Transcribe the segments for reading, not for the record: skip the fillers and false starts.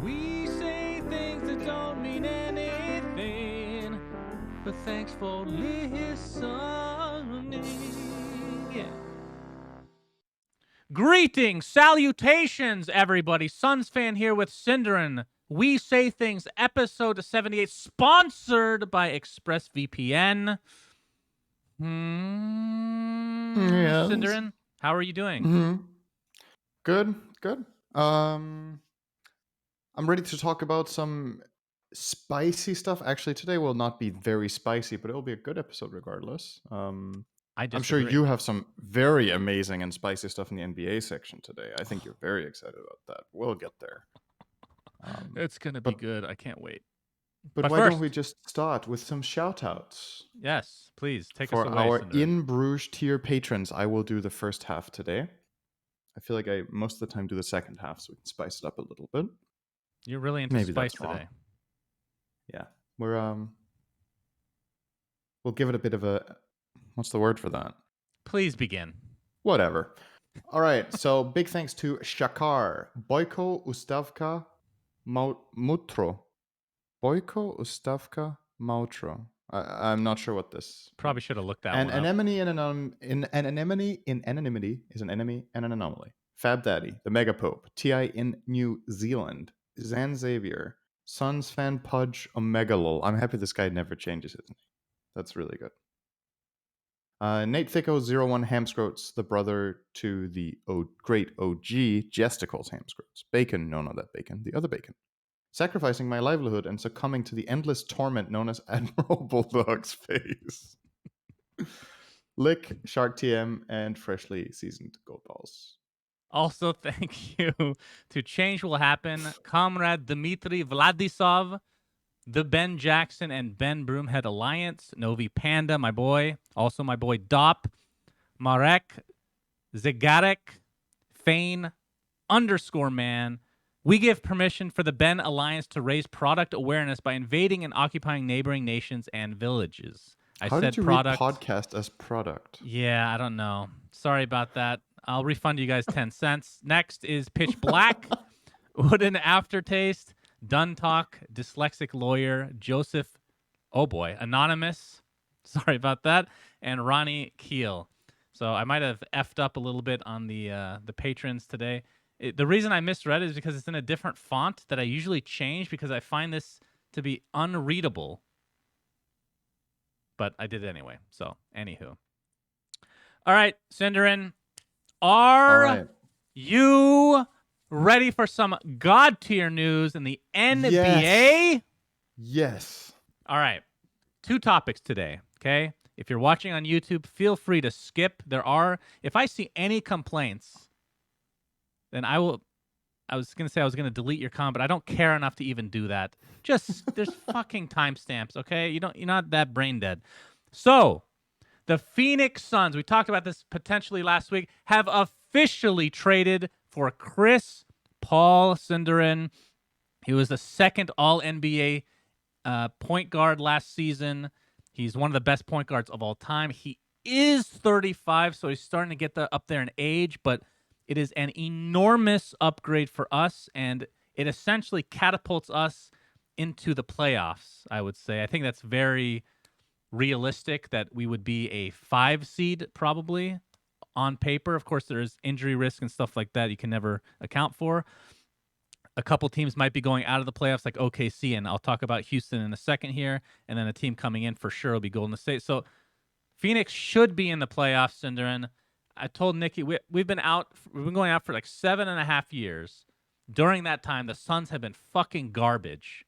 We say things that don't mean anything, but thanks for listening. Yeah. Greetings, salutations, everybody. SUNSfan here with Cinderin. We Say Things, episode 78, sponsored by ExpressVPN. Yes. Cinderin, how are you doing? Good. I'm ready to talk about some spicy stuff. Actually, today will not be very spicy, but it'll be a good episode regardless. I I'm sure disagree. you have some very amazing and spicy stuff in the NBA section today. I think you're very excited about that. We'll get there. It's going to be good. I can't wait. But why don't we just start with some shout-outs? Yes, please, take us For away, our Cinderin. in Bruges tier patrons, I will do the first half today. I feel like I most of the time do the second half, so we can spice it up a little bit. You're really into spice today. Yeah, we'll give it a bit of a, what's the word for that? Please begin. Whatever. All right, so big thanks to Shakar, Boyko Ustavka Mutro. Boyko Ustavka Mautro. I'm not sure what this. Probably should have looked that An one up. anemone in anonymity is an enemy and an anomaly. Fab Daddy, the Mega Pope, TI in New Zealand, Zan Xavier, SUNSfan Pudge Omegalol. I'm happy this guy never changes his name. That's really good. Nate Thicko01 Hamscroats, the brother to the great OG Gesticles Hamscroats. Bacon, no, not that Bacon, the other Bacon. Sacrificing my livelihood and succumbing to the endless torment known as Admiral Bulldog's face. Lick, Shark TM, and freshly seasoned gold balls. Also, thank you to Change Will Happen, Comrade Dmitry Vladisov, the Ben Jackson and Ben Broomhead Alliance, Novi Panda, my boy, also my boy Dop, Marek, Zigarek, Fane, _man. We give permission for the Ben Alliance to raise product awareness by invading and occupying neighboring nations and villages. How did you read podcast as product? Yeah, I don't know. Sorry about that. I'll refund you guys 10 cents. Next is Pitch Black, Wooden Aftertaste, Dun Talk, Dyslexic Lawyer, Joseph, oh boy, Anonymous. Sorry about that. And Ronnie Keel. So I might have effed up a little bit on the patrons today. The reason I misread it is because it's in a different font that I usually change because I find this to be unreadable. But I did it anyway. So, anywho. All right, Cinderin, are you ready for some God tier news in the NBA? Yes. All right. 2 topics today, okay? If you're watching on YouTube, feel free to skip. If I see any complaints, then I was going to say I was going to delete your comment, but I don't care enough to even do that. Just, there's fucking timestamps, okay? You're not that brain dead. So, the Phoenix Suns, we talked about this potentially last week, have officially traded for Chris Paul, Cinderin. He was the second All-NBA point guard last season. He's one of the best point guards of all time. He is 35, so he's starting to get up there in age, but it is an enormous upgrade for us, and it essentially catapults us into the playoffs, I would say. I think that's very realistic that we would be a 5 seed probably on paper. Of course, there's injury risk and stuff like that you can never account for. A couple teams might be going out of the playoffs like OKC, and I'll talk about Houston in a second here, and then a team coming in for sure will be Golden State. So Phoenix should be in the playoffs, Cinderin. I told Nikki, we've been going out for like 7.5 years. During that time, the Suns have been fucking garbage.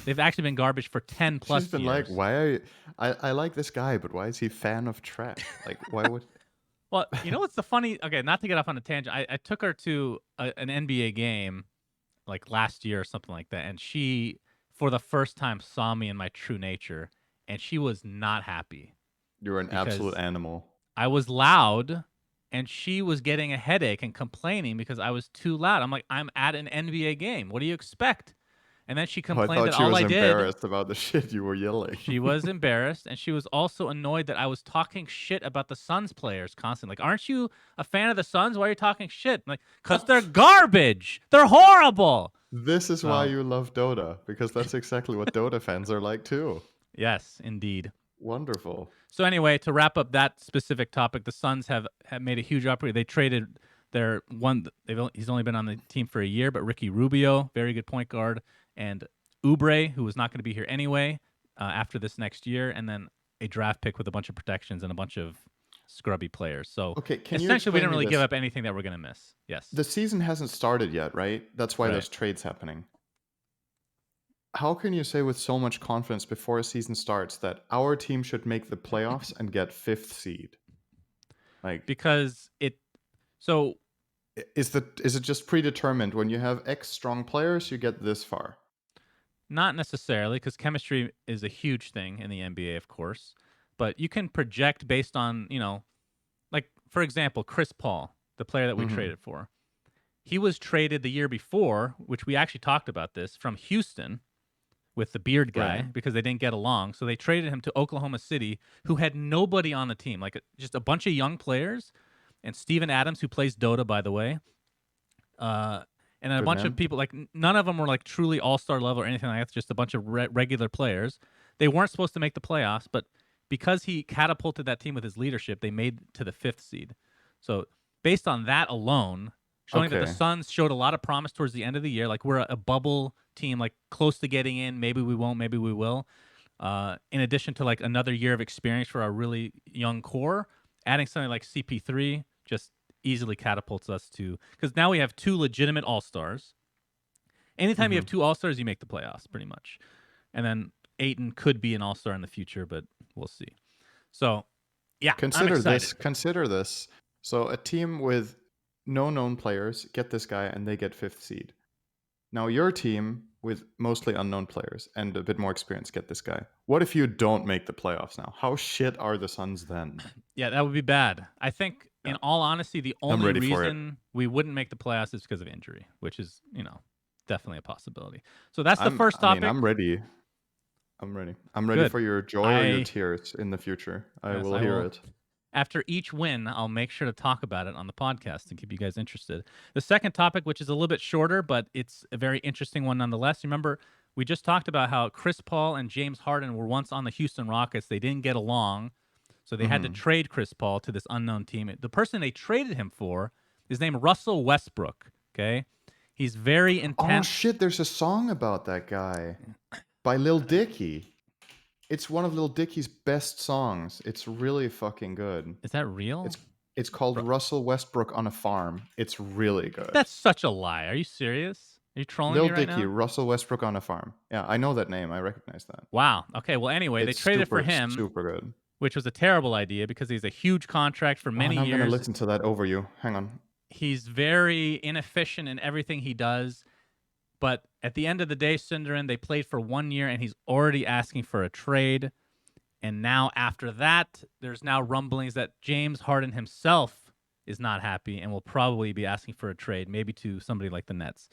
They've actually been garbage for 10 plus years. She's been like, why are you... I like this guy, but why is he a fan of trash? Like, why would... Well, you know what's the funny... Okay, not to get off on a tangent. I took her to an NBA game like last year or something like that, and she, for the first time, saw me in my true nature, and she was not happy. You're an absolute animal. I was loud, and she was getting a headache and complaining because I was too loud. I'm like, I'm at an NBA game. What do you expect? And then she complained that all I did... I thought she was embarrassed about the shit you were yelling. She was embarrassed, and she was also annoyed that I was talking shit about the Suns players constantly. Like, aren't you a fan of the Suns? Why are you talking shit? I'm like, because they're garbage. They're horrible. This is why So you love Dota, because that's exactly what Dota fans are like too. yes, indeed. Wonderful. So anyway, to wrap up that specific topic, the Suns have made a huge upgrade. They traded their one. He's only been on the team for a year, but Ricky Rubio, very good point guard, and Oubre, who was not going to be here anyway after this next year, and then a draft pick with a bunch of protections and a bunch of scrubby players. So Okay, can you essentially, we explain didn't me really give this? up anything that we're going to miss. Yes, The season hasn't started yet, right? That's why right. there's trades happening. How can you say with so much confidence before a season starts that our team should make the playoffs and get 5th seed? Like, Because it. So is it just predetermined when you have X strong players, you get this far? not necessarily, because chemistry is a huge thing in the NBA, of course. But you can project based on, like, for example, Chris Paul, the player that we Mhm. traded for. He was traded the year before, which we actually talked about this, from Houston with the beard guy Right. because they didn't get along. So they traded him to Oklahoma City, who had nobody on the team, like just a bunch of young players. And Steven Adams, who plays Dota, by the way, uh, and then a Good bunch of man. people, like none of them were like truly all-star level or anything like that. It's just a bunch of regular players. They weren't supposed to make the playoffs, but because he catapulted that team with his leadership, they made to the 5th seed. So based on that alone, showing that the Okay. Suns showed a lot of promise towards the end of the year, like we're a bubble team, like close to getting in. Maybe we won't, maybe we will. In addition to like another year of experience for our really young core, adding something like CP3 just easily catapults us to, because now we have 2 legitimate all-stars. Anytime you have Mhm. 2 all-stars, you make the playoffs pretty much. And then Aiton could be an all-star in the future, but we'll see. So yeah, I'm Consider excited. this. Consider this. So a team with no known players get this guy and they get 5th seed. Now your team with mostly unknown players and a bit more experience get this guy. What if you don't make the playoffs now? How shit are the Suns then? Yeah, that would be bad. I think, Yeah. in all honesty, the I'm only ready for it. reason we wouldn't make the playoffs is because of injury, which is, definitely a possibility. So that's the first I mean, topic. I'm ready. I'm ready. I'm ready Good. for your joy or your I tears in the future. I yes, will I hear will. it. After each win, I'll make sure to talk about it on the podcast and keep you guys interested. The second topic, which is a little bit shorter, but it's a very interesting one nonetheless. Remember, we just talked about how Chris Paul and James Harden were once on the Houston Rockets. They didn't get along, so they had to Mhm. trade Chris Paul to this unknown team. The person they traded him for is named Russell Westbrook. Okay, he's very Oh intense. shit, there's a song about that guy by Lil Dicky. It's one of Lil Dicky's best songs. It's really fucking good. Is that real? It's it's called Ru- Russell Westbrook on a Farm. It's really good. That's such a lie. Are you serious? Are you trolling Lil me right Dicky, now? Russell Westbrook on a Farm. Yeah, I know that name. I recognize that. Wow. Okay. Well, anyway, they It's traded for super, him, super good. which was a terrible idea because he's a huge contract for Oh, many now I'm gonna years. listen to that over you. Hang on. He's very inefficient in everything he does. But at the end of the day, Cinderin, they played for 1 year and he's already asking for a trade. And now, after that, there's now rumblings that James Harden himself is not happy and will probably be asking for a trade, maybe to somebody like the Nets.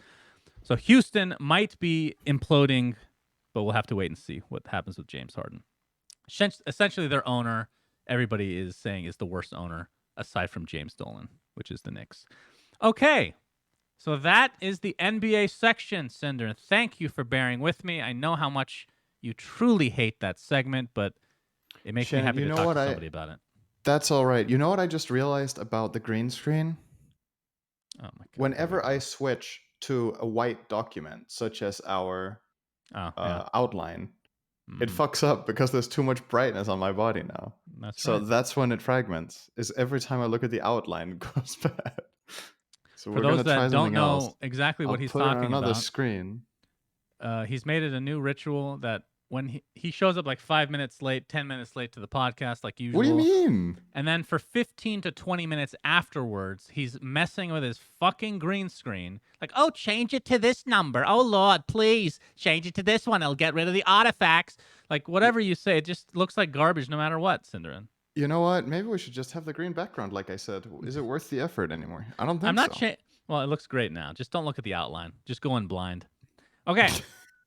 So Houston might be imploding, but we'll have to wait and see what happens with James Harden. Essentially, their owner, everybody is saying, is the worst owner aside from James Dolan, which is the Knicks. Okay, so that is the NBA section, Cinder. Thank you for bearing with me. I know how much you truly hate that segment, but it makes me Shannon, happy you to know talk what to somebody about it. that's all right. You know what I just realized about the green screen? Oh my god, here we Whenever I go. switch to a white document, such as our Oh yeah, outline, it fucks up because there's too much brightness on my body now. that's So right. that's when it fragments. Is every time I look at the outline, it goes bad. So For we're those gonna try that don't something else. know exactly I'll what he's put it on talking another about, screen. he's made it a new ritual that when he shows up like 5 minutes late, 10 minutes late to the podcast, like What do you usual. mean? And then for 15 to 20 minutes afterwards, he's messing with his fucking green screen. Like, oh, change it to this number. Oh, Lord, please change it to this one. It'll get rid of the artifacts. Like, whatever you say, it just looks like garbage no matter what, Cinderin. You know what? Maybe we should just have the green background, like I said. Is it worth the effort anymore? I don't I'm think not so. Well, it looks great now. Just don't look at the outline. Just go in blind. Okay.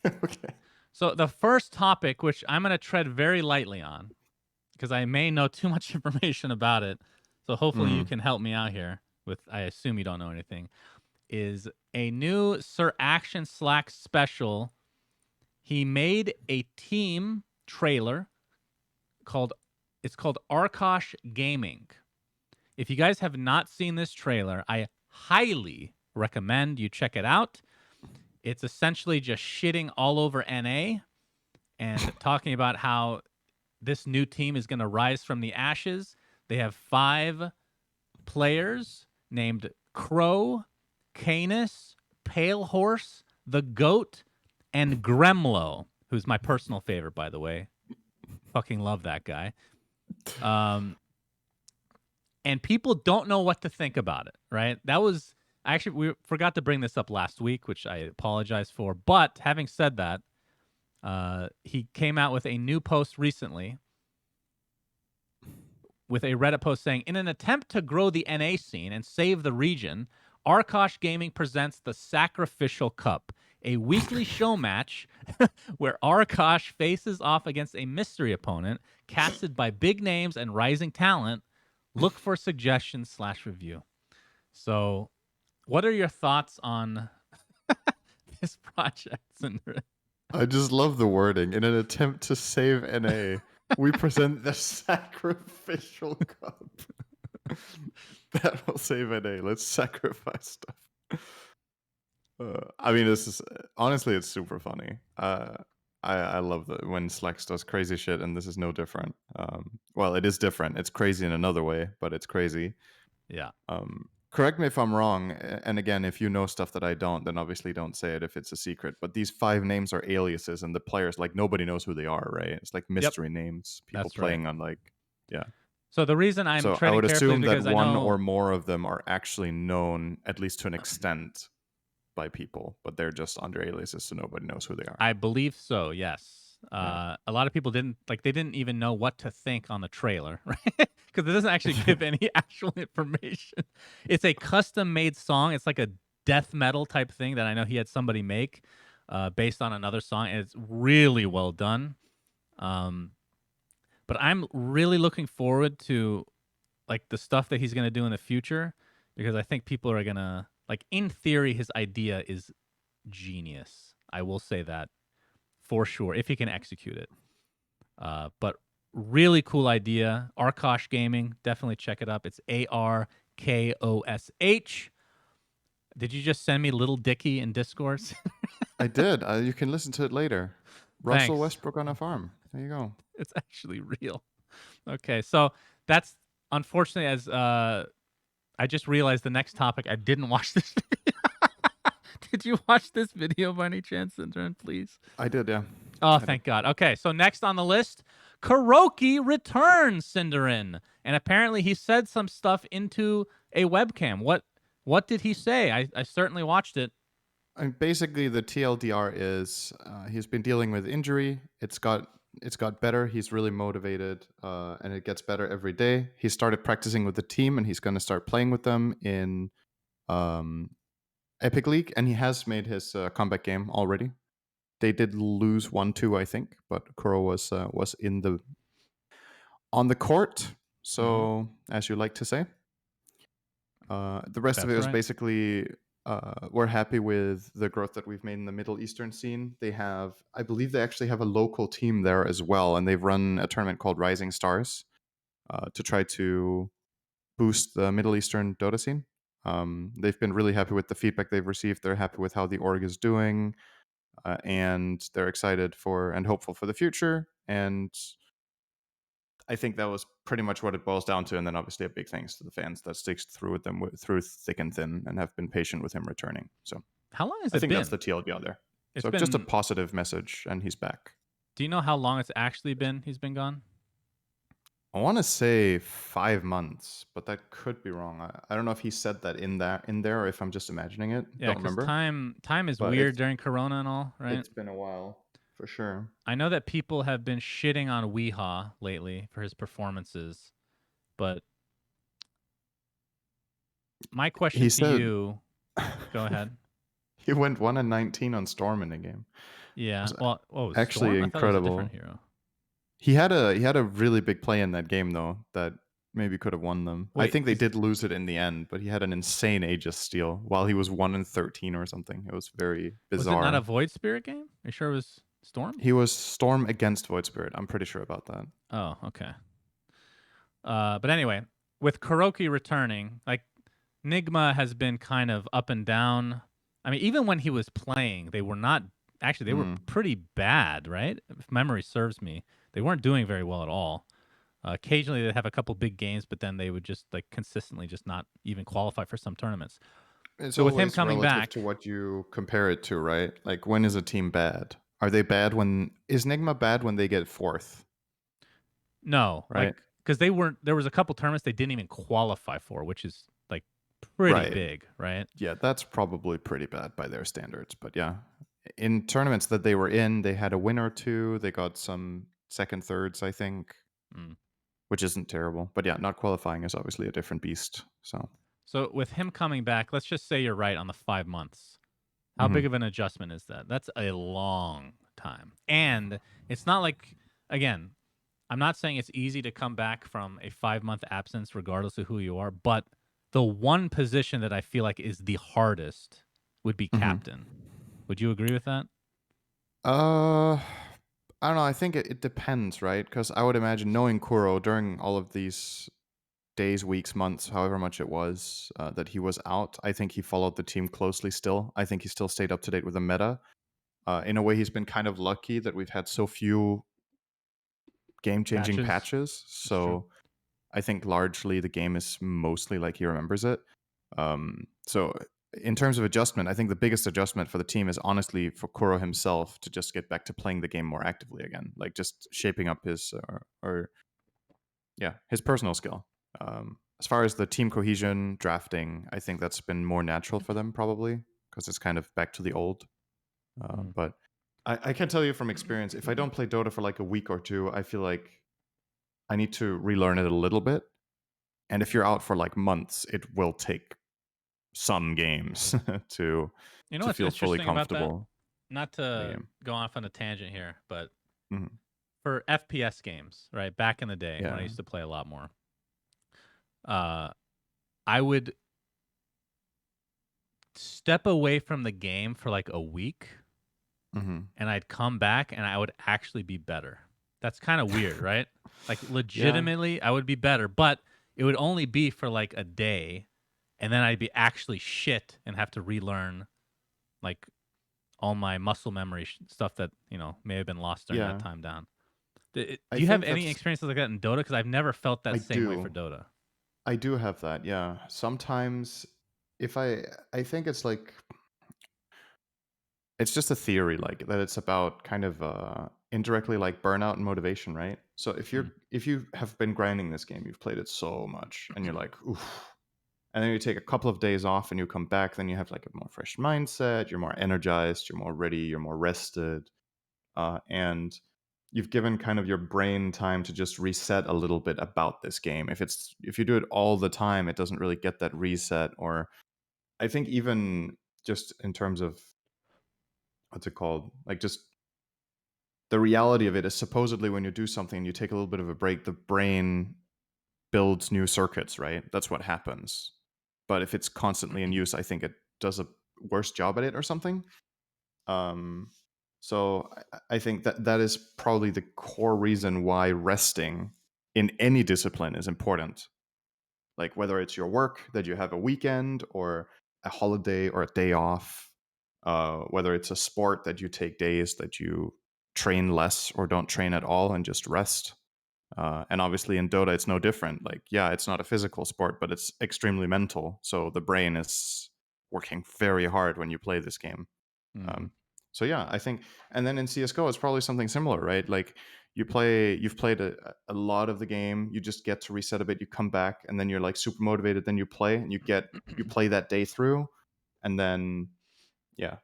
Okay. So the first topic, which I'm going to tread very lightly on, because I may know too much information about it. So hopefully you Mm. can help me out here with, I assume you don't know anything. is a new Sir Action Slack special. He made a team trailer called Arkosh Gaming. If you guys have not seen this trailer, I highly recommend you check it out. It's essentially just shitting all over NA and talking about how this new team is going to rise from the ashes. They have 5 players named Crow, Canis, Pale Horse, the Goat, and Gremlo, who's my personal favorite, by the way. Fucking love that guy. And people don't know what to think about it, right? That was we forgot to bring this up last week, which I apologize for. But having said that, he came out with a new post recently with a Reddit post saying, in an attempt to grow the NA scene and save the region, Arkosh Gaming presents the Sacrificial Cup, a weekly show match where Arkosh faces off against a mystery opponent casted by big names and rising talent. Look for suggestions / review. So, what are your thoughts on this project, Cinder? I just love the wording. In an attempt to save NA, we present the Sacrificial Cup. That will save NA. Let's sacrifice stuff. I mean, this is honestly, it's super funny. I love that when Slex does crazy shit, and this is no different. Well, it is different. It's crazy in another way, but it's crazy. Yeah. Correct me if I'm wrong. And again, if you know stuff that I don't, then obviously don't say it if it's a secret. But these 5 names are aliases, and the players, like, nobody knows who they are, right? It's like mystery names. People That's playing right. on, like, yeah. So the reason I'm So I treading would carefully assume is because that one I know or more of them are actually known, at least to an extent, by people, but they're just under aliases, so nobody knows who they are. I believe so. Yes. Yeah. A lot of people didn't they didn't even know what to think on the trailer, right? Because it doesn't actually give any actual information. It's a custom made song. It's like a death metal type thing that I know he had somebody make based on another song, and it's really well done. But I'm really looking forward to like the stuff that he's gonna do in the future, because I think people are gonna like. In theory, his idea is genius. I will say that for sure if he can execute it. But really cool idea. Arkosh Gaming, definitely check it up. It's Arkosh. Did you just send me Little Dicky in Discord? I did. You can listen to it later. Russell Thanks. Westbrook on a farm. There you go. It's actually real. Okay, so that's unfortunately as I just realized the next topic. I didn't watch this video. Did you watch this video by any chance, intern, please? I did, yeah. Oh, thank God. Okay, so next on the list, Kuroky Returns, Cinderin. And apparently he said some stuff into a webcam. What did he say? I certainly watched it. And basically, the TLDR is he's been dealing with injury. It's got better. He's really motivated, and it gets better every day. He started practicing with the team, and he's going to start playing with them in Epic League, and he has made his comeback game already. They did lose 1-2, I think, but Kuro was on the court. So, as you like to say, the rest of it was basically we're happy with the growth that we've made in the Middle Eastern scene. They have, I believe, they actually have a local team there as well, and they've run a tournament called Rising Stars to try to boost the Middle Eastern Dota scene. They've been really happy with the feedback they've received. They're happy with how the org is doing. And they're excited for and hopeful for the future. And I think that was pretty much what it boils down to. And then obviously a big thanks to the fans that sticks through with them through thick and thin and have been patient with him returning. So how long has I it think been? that's the TLDR there. It's so been, just a positive message, and he's back. Do you know how long it's actually been he's been gone? I want to say 5 months, but that could be wrong. I don't know if he said that in there or if I'm just imagining it. Yeah, don't remember. Time is But weird during Corona and all, right? It's been a while, for sure. I know that people have been shitting on Weehaw lately for his performances, but my question to you, go ahead. He went 1-19 on Storm in the game. Yeah, well, actually Storm? incredible. I thought it was a different hero. He had a really big play in that game though that maybe could have won them. I Wait, think they did lose it in the end, but he had an insane Aegis steal while he was 1-13 or something. It was very was it not a bizarre. Void Spirit game? Are you sure it was Storm? He was Storm against Void Spirit. I'm pretty sure about that. Oh, okay. But anyway, with Kuroky returning, like Nigma has been kind of up and down. I mean, even when he was playing, they were not actually they were pretty bad, right? If memory serves me, they weren't doing very well at all. Occasionally they'd have a couple big games, but then they would just like consistently just not even qualify for some tournaments. It's So with him always coming relative back, to what you compare it to, right? Like, when is a team bad? Are they bad when... Is Nigma bad when they get fourth, no, right? like because they weren't. There was a couple tournaments they didn't even qualify for, which is like pretty Right. big, right? Yeah, that's probably pretty bad by their standards. But yeah, in tournaments that they were in, they had a win or two. They got some second, thirds, I think, Mm. which isn't terrible. But yeah, not qualifying is obviously a different beast. So with him coming back, let's just say you're right on the 5 months. How Mhm. big of an adjustment is that? That's a long time. And it's not like, again, I'm not saying it's easy to come back from a 5 month absence, regardless of who you are, but the one position that I feel like is the hardest would be Mhm. captain. Would you agree with that? I don't know. I think it depends, right? Because I would imagine, knowing Kuro during all of these days, weeks, months, however much it was that he was out, I think he followed the team closely still. I think he still stayed up to date with the meta. In a way, he's been kind of lucky that we've had so few game-changing patches. It's true. So I think largely the game is mostly like he remembers it. So in terms of adjustment, I think the biggest adjustment for the team is honestly for Kuro himself to just get back to playing the game more actively again, like just shaping up his his personal skill. As far as the team cohesion, drafting, I think that's been more natural for them probably because it's kind of back to the old. Mm. But I can tell you from experience, if I don't play Dota for like a week or two, I feel like I need to relearn it a little bit. And if you're out for like months, it will take some games to You know what's feel fully interesting about that? comfortable Not in the to game. go off on a tangent here, but Mhm. for FPS games, right? Back in the day when I Yeah. used to play a lot more, uh, I would step away from the game for like a week Mhm. and I'd come back and I would actually be better. That's kind of weird, right? Like Yeah. legitimately, I would be better, but it would only be for like a day and then I'd be actually shit and have to relearn like all my muscle memory stuff that, may have been lost during that Yeah. time down. I Do you have think any that's... experiences like that in Dota? Because I've never felt that I same way do. for Dota. I do have that. Yeah. Sometimes if I think it's like... It's just a theory, like that it's about kind of indirectly like burnout and motivation, right? So Mm. if you have been grinding this game, you've played it so much and you're like, oof. And then you take a couple of days off and you come back, then you have like a more fresh mindset, you're more energized, you're more ready, you're more rested. And you've given kind of your brain time to just reset a little bit about this game. If you do it all the time, it doesn't really get that reset. Or I think even just in terms of what's it called, like just the reality of it is, supposedly when you do something and you take a little bit of a break, the brain builds new circuits, right? That's what happens. But if it's constantly in use, I think it does a worse job at it or something. Um, so I think that is probably the core reason why resting in any discipline is important. Like whether it's your work that you have a weekend or a holiday or a day off, whether it's a sport that you take days that you train less or don't train at all and just rest. And obviously in Dota, it's no different. Like, yeah, it's not a physical sport, but it's extremely mental. So the brain is working very hard when you play this game. Mm. Um, so yeah, I think, and then in CS:GO, it's probably something similar, right? Like you've played a lot of the game, you just get to reset a bit, you come back, and then you're like super motivated. Then you play, and you play that day through, and then yeah,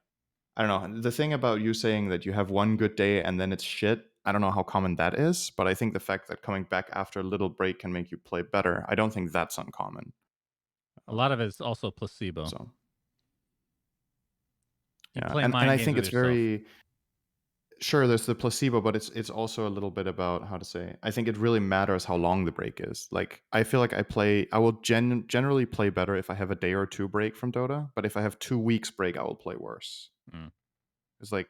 I don't know. The thing about you saying that you have one good day and then it's shit, I don't know how common that is, but I think the fact that coming back after a little break can make you play better, I don't think that's uncommon. A lot of it is also placebo. So You yeah, play and mind I games think with it's yourself. very... Sure, there's the placebo, but it's also a little bit about how to say. I think it really matters how long the break is. Like, I feel like I will generally play better if I have a day or two break from Dota, but if I have 2 weeks break, I will play worse. Mm. It's like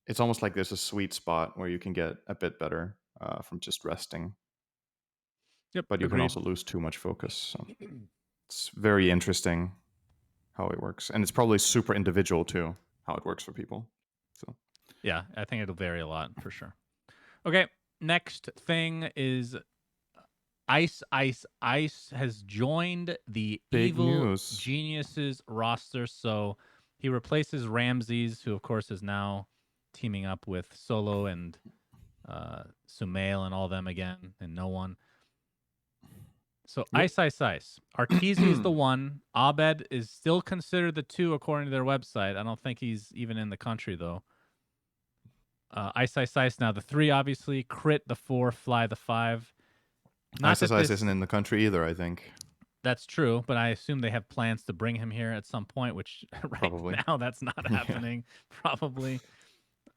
it's almost like there's a sweet spot where you can get a bit better from just resting, Yep, but you can agreed. also lose too much focus. So it's very interesting how it works, and it's probably super individual too how it works for people. So Yeah, I think it'll vary a lot for sure. Okay, next thing is Ice has joined the big Evil news. Geniuses roster. So he replaces Ramses, who of course is now teaming up with Solo and Sumail and all them again, and no one. So Yep. Ice. Arteezy is the one. Abed is still considered the two according to their website. I don't think he's even in the country though. Ice now the three, obviously. Crit the four, Fly the five. Not that iceiceice this isn't in the country either, I think. That's true, but I assume they have plans to bring him here at some point, which right Probably. now that's not Yeah. happening. Probably.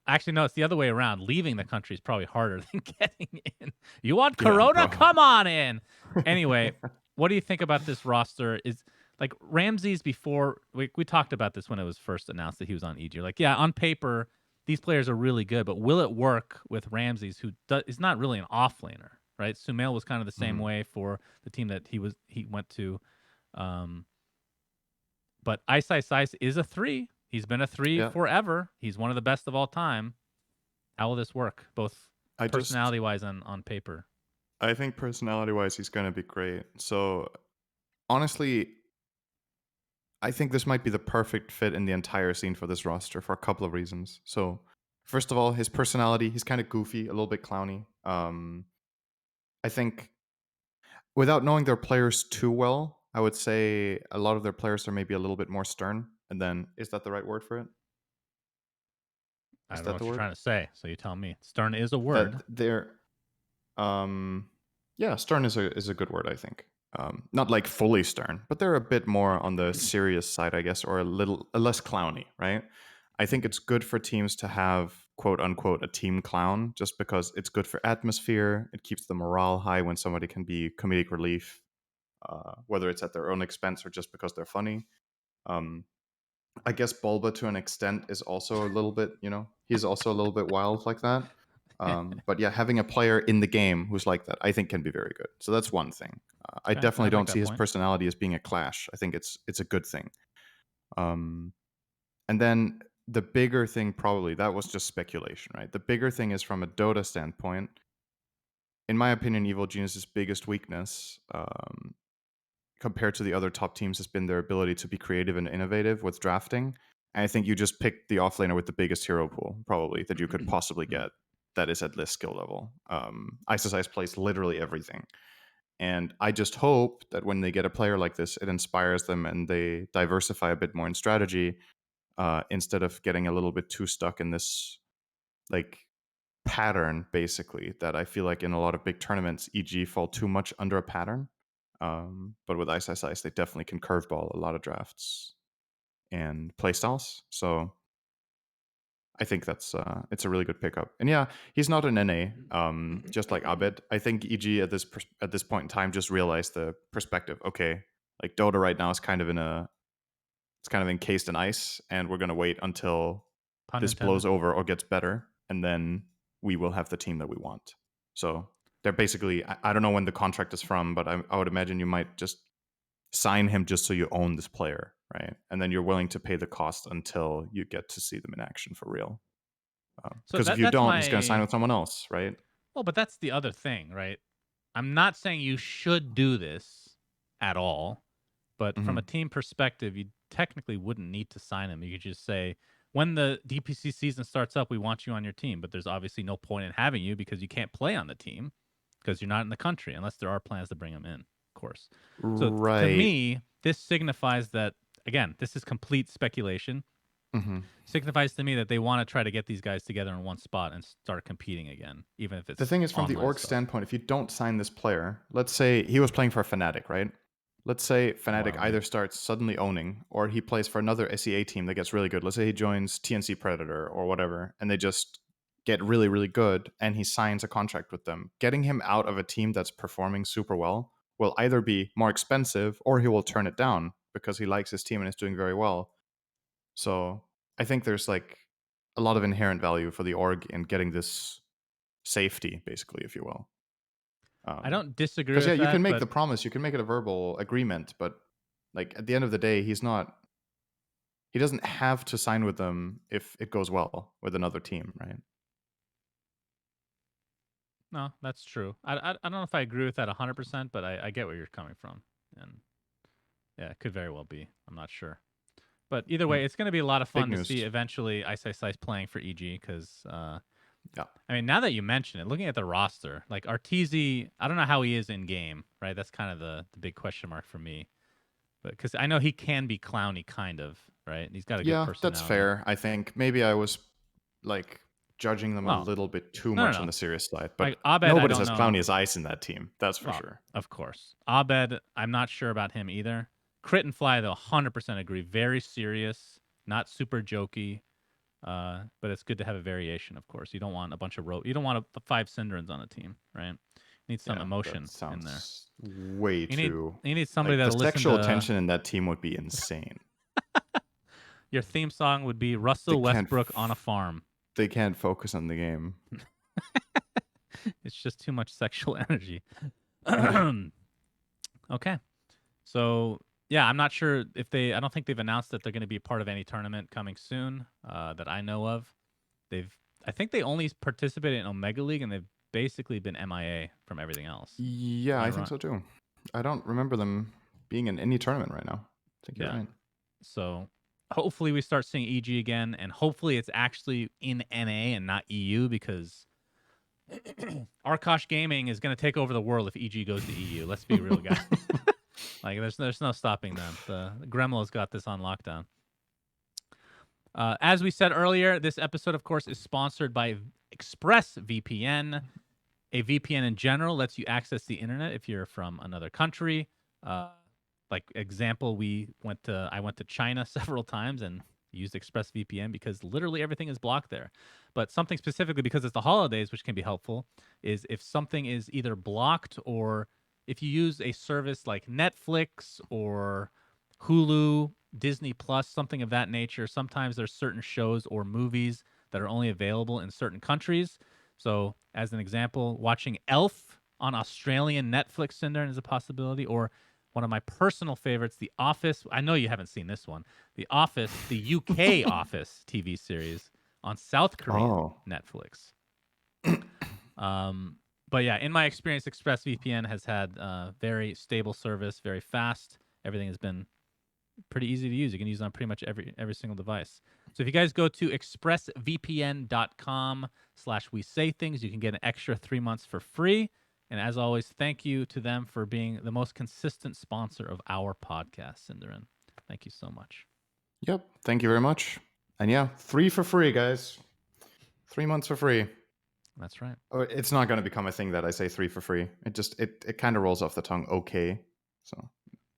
Actually, no, it's the other way around. Leaving the country is probably harder than getting in. You want Yeah, Corona? bro. Come on in. Anyway, what do you think about this roster? Is like Ramses before we talked about this when it was first announced that he was on EG. Like, yeah, on paper, these players are really good, but will it work with Ramses, who is not really an offlaner, right? Sumail was kind of the same Mhm. way for the team that he went to. Um, but Ice is a three. He's been a three Yeah. forever. He's one of the best of all time. How will this work, both I just personality wise and on paper? I think personality wise he's gonna be great. So honestly, I think this might be the perfect fit in the entire scene for this roster for a couple of reasons. So first of all, his personality, he's kind of goofy, a little bit clowny. I think without knowing their players too well, I would say a lot of their players are maybe a little bit more stern. And then, is that the right word for it? I Is don't know that the what you're word? trying to say, so you tell me. Stern is a word. That they're, yeah, stern is a good word, I think. Not like fully stern, but they're a bit more on the serious side, I guess, or a less clowny, right? I think it's good for teams to have quote unquote a team clown, just because it's good for atmosphere. It keeps the morale high when somebody can be comedic relief, whether it's at their own expense or just because they're funny. Um, I guess Bulba to an extent is also a little bit, he's also a little bit wild like that. But yeah, having a player in the game who's like that, I think can be very good. So that's one thing. I Okay, I definitely like don't see that his point. personality as being a clash. I think it's a good thing. Um, and then the bigger thing, probably that was just speculation, right? The bigger thing is from a Dota standpoint. In my opinion, Evil Genius's biggest weakness, compared to the other top teams, has been their ability to be creative and innovative with drafting. And I think you just picked the offlaner with the biggest hero pool, probably, that you could possibly Hmm. get that is at this skill level. iceiceice plays literally everything. And I just hope that when they get a player like this, it inspires them and they diversify a bit more in strategy, instead of getting a little bit too stuck in this like pattern, basically, that I feel like in a lot of big tournaments, EG fall too much under a pattern. But with iceiceice, they definitely can curveball a lot of drafts and playstyles. So I think that's it's a really good pickup. And yeah, he's not an NA, just like Abed. I think EG at this point in time just realized the perspective. Okay, like Dota right now is kind of it's kind of encased in ice, and we're gonna wait until Pun this intended. blows over or gets better, and then we will have the team that we want. So they're basically, I don't know when the contract is from, but I would imagine you might just sign him just so you own this player, right? And then you're willing to pay the cost until you get to see them in action for real. So Because if you that's don't, he's going to sign my with someone else, right? well, but that's the other thing, right? I'm not saying you should do this at all, but from Hmm. a team perspective, you technically wouldn't need to sign him. You could just say, when the DPC season starts up, we want you on your team, but there's obviously no point in having you because you can't play on the team because you're not in the country unless there are plans to bring him in, of course. So to Right. me, this signifies that, again, this is complete speculation. Hmm. Signifies to me that they want to try to get these guys together in one spot and start competing again, even if The it's thing is, from the online org stuff. standpoint, if you don't sign this player, let's say he was playing for Fnatic, right? Let's say Fnatic Wildly. either starts suddenly owning, or he plays for another SEA team that gets really good. Let's say he joins TNC Predator or whatever, and they just get really, really good, and he signs a contract with them. Getting him out of a team that's performing super well will either be more expensive or he will turn it down because he likes his team and is doing very well. So I think there's like a lot of inherent value for the org in getting this safety, basically, if you will. I don't disagree Because with you can that, make but the promise, you can make it a verbal agreement, but like at the end of the day, he doesn't have to sign with them if it goes well with another team, right? no, that's true. I don't know if I agree with that 100%, but I get where you're coming from, and yeah, it could very well be. I'm not sure. But either way, it's going to be a lot of Big fun to see news. eventually iceiceice playing for EG because, Yeah. I mean, now that you mention it, looking at the roster, like Arteezy, I don't know how he is in game, right? That's kind of the big question mark for me. But because I know he can be clowny, kind of, right? And he's got a good Yeah, that's personality. fair. I think maybe I was like judging them a Well, little bit too no, much no, on no. the serious side, but Like Abed, I nobody's don't as know. clowny as Ice in that team. That's for Well, sure. of course. Abed, I'm not sure about him either. Crit and Fly, though, 100% agree. Very serious, not super jokey. But it's good to have a variation, of course. You don't want a bunch of you don't want 5 Synderons on a team, right? You need some Yeah, that emotion in there. sounds way You too. need somebody Like the that'll listen sexual to tension in that team would be insane. your theme song would be They Russell can't. Westbrook on a farm. They can't focus on the game. It's just too much sexual energy. Yeah. Okay. So yeah, I'm not sure if I don't think they've announced that they're going to be a part of any tournament coming soon that I know of. I think they only participated in Omega League and they've basically been MIA from everything else. Yeah, I think so too. I don't remember them being in any tournament right now. I think you're Yeah. right. So hopefully we start seeing EG again, and hopefully it's actually in NA and not EU because Arkosh Gaming is going to take over the world if EG goes to EU. Let's be real, guys. Like there's no stopping them. The Gremlo's got this on lockdown. As we said earlier, this episode, of course, is sponsored by ExpressVPN. A VPN in general lets you access the internet if you're from another country. Like example, I went to China several times and used ExpressVPN because literally everything is blocked there. But something specifically because it's the holidays, which can be helpful, is if something is either blocked or if you use a service like Netflix or Hulu, Disney Plus, something of that nature, sometimes there's certain shows or movies that are only available in certain countries. So, as an example, watching Elf on Australian Netflix, Cinder, is a possibility, or one of my personal favorites, The Office. I know you haven't seen this one. The Office, the UK Office TV series on South Korean Netflix. But yeah, in my experience, ExpressVPN has had very stable service, very fast. Everything has been pretty easy to use. You can use it on pretty much every single device. So if you guys go to expressvpn.com/we say things, you can get an extra 3 months for free. And as always, thank you to them for being the most consistent sponsor of our podcast, Cinderin. Thank you so much. Yep. Thank you very much. And yeah, 3 for free, guys. 3 months for free. That's right. It's not going to become a thing that I say 3 for free. It kind of rolls off the tongue. Okay. So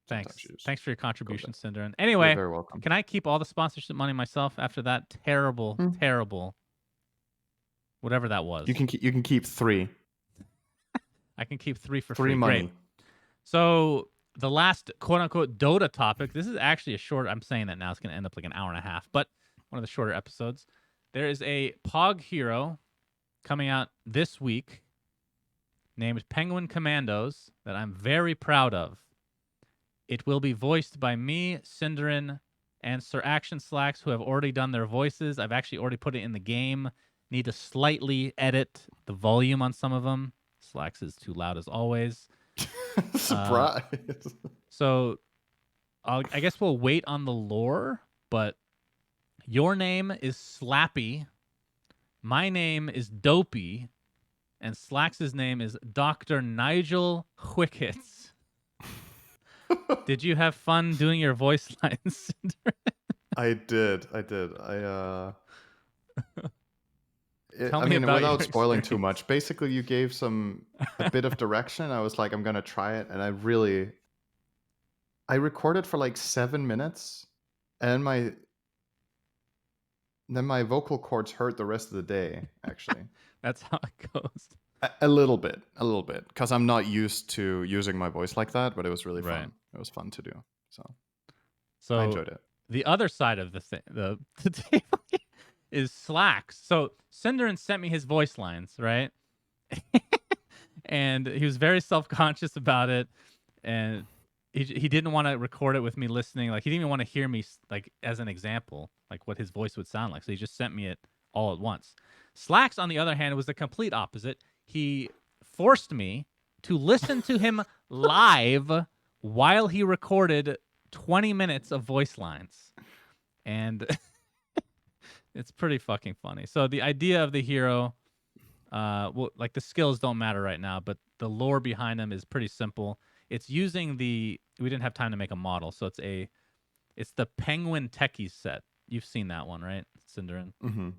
thanks for your contribution, there. Cinderin. Anyway, you're very welcome. Can I keep all the sponsorship money myself after that terrible whatever that was? You can keep 3. I can keep 3 for 3 free. money. Great. So the last quote unquote Dota topic. This is actually a short. I'm saying that now. It's going to end up like an hour and a half, but one of the shorter episodes. There is a Pog hero coming out this week named Penguin Commandos that I'm very proud of. It will be voiced by me, Cinderin, and Sir Action Slacks, who have already done their voices. I've actually already put it in the game. Need to slightly edit the volume on some of them. Slacks is too loud as always. Surprise. So I guess we'll wait on the lore, but your name is Slappy. My name is Dopey. And Slacks' name is Dr. Nigel Hwickets. Did you have fun doing your voice lines? I did. Tell I me mean, about your without spoiling too experience. much, basically you gave a bit of direction. I was like, I'm gonna try it, and I recorded for like 7 minutes, and then my vocal cords hurt the rest of the day, actually. That's how it goes. A little bit, because I'm not used to using my voice like that, but it was really Right. fun. It was fun to do. So I So enjoyed it. the other side of the thing, the table is Slacks. So Cinderin sent me his voice lines, right? And he was very self-conscious about it, and he didn't want to record it with me listening. Like, he didn't even want to hear me, like, as an example, like what his voice would sound like. So he just sent me it all at once. Slacks, on the other hand, was the complete opposite. He forced me to listen to him live while he recorded 20 minutes of voice lines, and it's pretty fucking funny. So the idea of the hero, well, like, the skills don't matter right now, but the lore behind them is pretty simple. It's using we didn't have time to make a model, so it's the Penguin Techies set. You've seen that one, right, Cinderin? Hmm.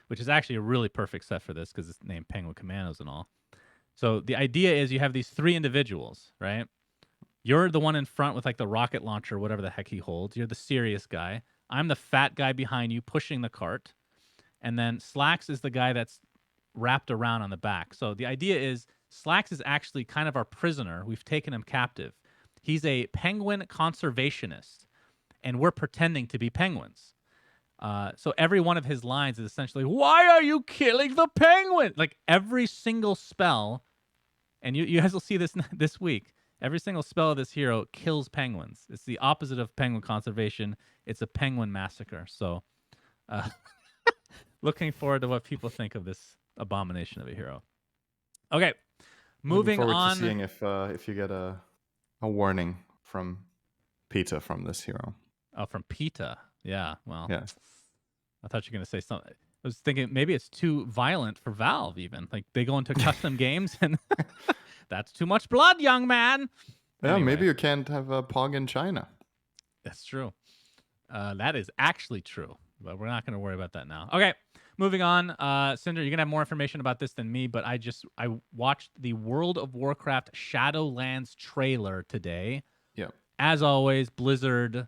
Which is actually a really perfect set for this because it's named Penguin Commandos and all. So the idea is you have these three individuals, right? You're the one in front with, like, the rocket launcher, whatever the heck he holds. You're the serious guy. I'm the fat guy behind you pushing the cart. And then Slacks is the guy that's wrapped around on the back. So the idea is Slacks is actually kind of our prisoner. We've taken him captive. He's a penguin conservationist, and we're pretending to be penguins. So every one of his lines is essentially, "Why are you killing the penguin?" Like, every single spell, and you guys will see this this week. Every single spell of this hero kills penguins. It's the opposite of penguin conservation. It's a penguin massacre. So, uh, looking forward to what people think of this abomination of a hero. Okay, Looking moving forward on. to seeing if you get a warning from PETA from this hero. Oh, from PETA. Yeah, well, Yeah. I thought you were going to say something. I was thinking maybe it's too violent for Valve, even. Like, they go into custom games and that's too much blood, young man. Yeah, Anyway, maybe you can't have a Pog in China. that's true. That is actually true, but we're not going to worry about that now. Okay, moving on. Cinder, you're going to have more information about this than me, but I watched the World of Warcraft Shadowlands trailer today. Yeah. As always, Blizzard,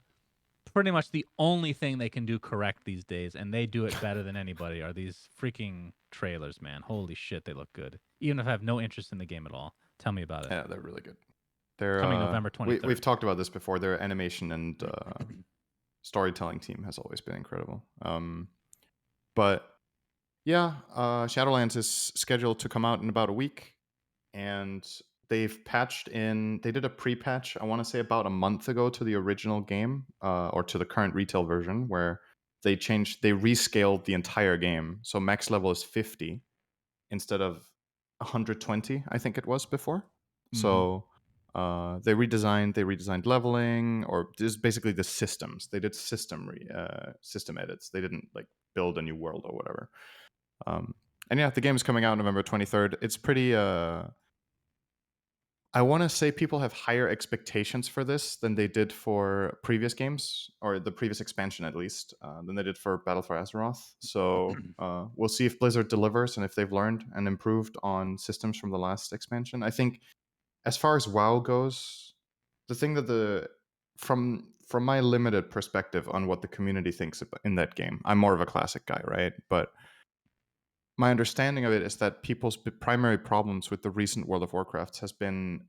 pretty much the only thing they can do correct these days, and they do it better than anybody, are these freaking trailers, man. Holy shit, they look good. Even if I have no interest in the game at all. Tell me about it. Yeah, they're really good. They're Coming November 23rd. We've talked about this before. Their animation and storytelling team has always been incredible. But yeah, Shadowlands is scheduled to come out in about a week, and they've patched in. They did a pre-patch, I want to say, about a month ago to the original game, or to the current retail version, where they rescaled the entire game. So max level is 50 instead of 120, I think it was before. Mhm. So they redesigned leveling, or just basically the systems. They did system edits. They didn't, like, build a new world or whatever. And yeah, the game is coming out November 23rd. It's pretty. I want to say people have higher expectations for this than they did for previous games, or the previous expansion at least, than they did for Battle for Azeroth. So we'll see if Blizzard delivers and if they've learned and improved on systems from the last expansion. I think, as far as WoW goes, the thing that from my limited perspective on what the community thinks in that game, I'm more of a classic guy, right? But my understanding of it is that people's primary problems with the recent World of Warcrafts has been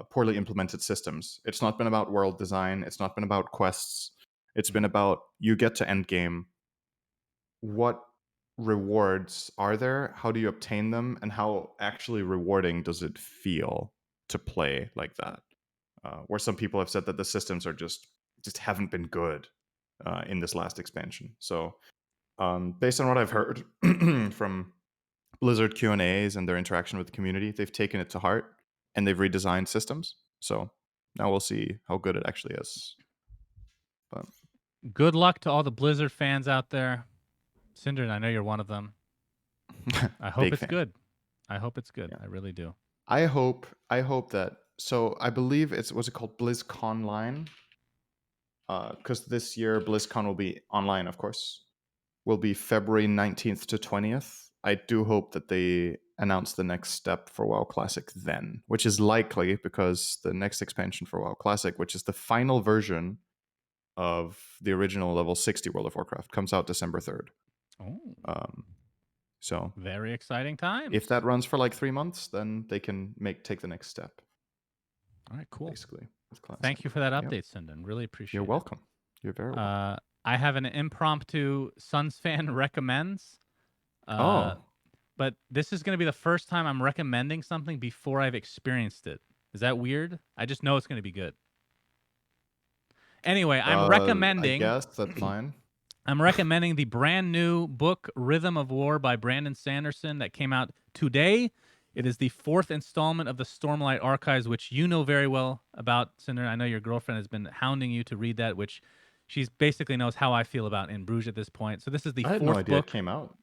poorly implemented systems. It's not been about world design. It's not been about quests. It's been about, you get to end game. What rewards are there? How do you obtain them? And how actually rewarding does it feel to play like that? Where some people have said that the systems are just haven't been good in this last expansion. So based on what I've heard from Blizzard Q&As and their interaction with the community, they've taken it to heart and they've redesigned systems. So now we'll see how good it actually is. But Good luck to all the Blizzard fans out there. Cinder, I know you're one of them. I hope it's good. I hope it's good. Yeah. I really do. I hope that. So I believe what's it called, BlizzConline? Because this year BlizzCon will be online, of course. Will be February 19th to 20th. I do hope that they announce the next step for WoW Classic then, which is likely because the next expansion for WoW Classic, which is the final version of the original level 60 World of Warcraft, comes out December 3rd. Oh, So very exciting times. if that runs for like 3 months, then they can take the next step, All right, cool. basically, with classic. Thank you for that Yep. update, Sinden. Really appreciate You're it. welcome. You're very welcome. I have an impromptu SUNSfan recommends. Oh, But this is going to be the first time I'm recommending something before I've experienced it. Is that weird? I just know it's going to be good. Anyway, I guess that's fine. I'm recommending the brand new book Rhythm of War by Brandon Sanderson that came out today. It is the 4th installment of the Stormlight Archives, which you know very well about, Cinder. I know your girlfriend has been hounding you to read that, which she basically knows how I feel about In Bruges at this point. So this is the I had no 4th idea it book. came out.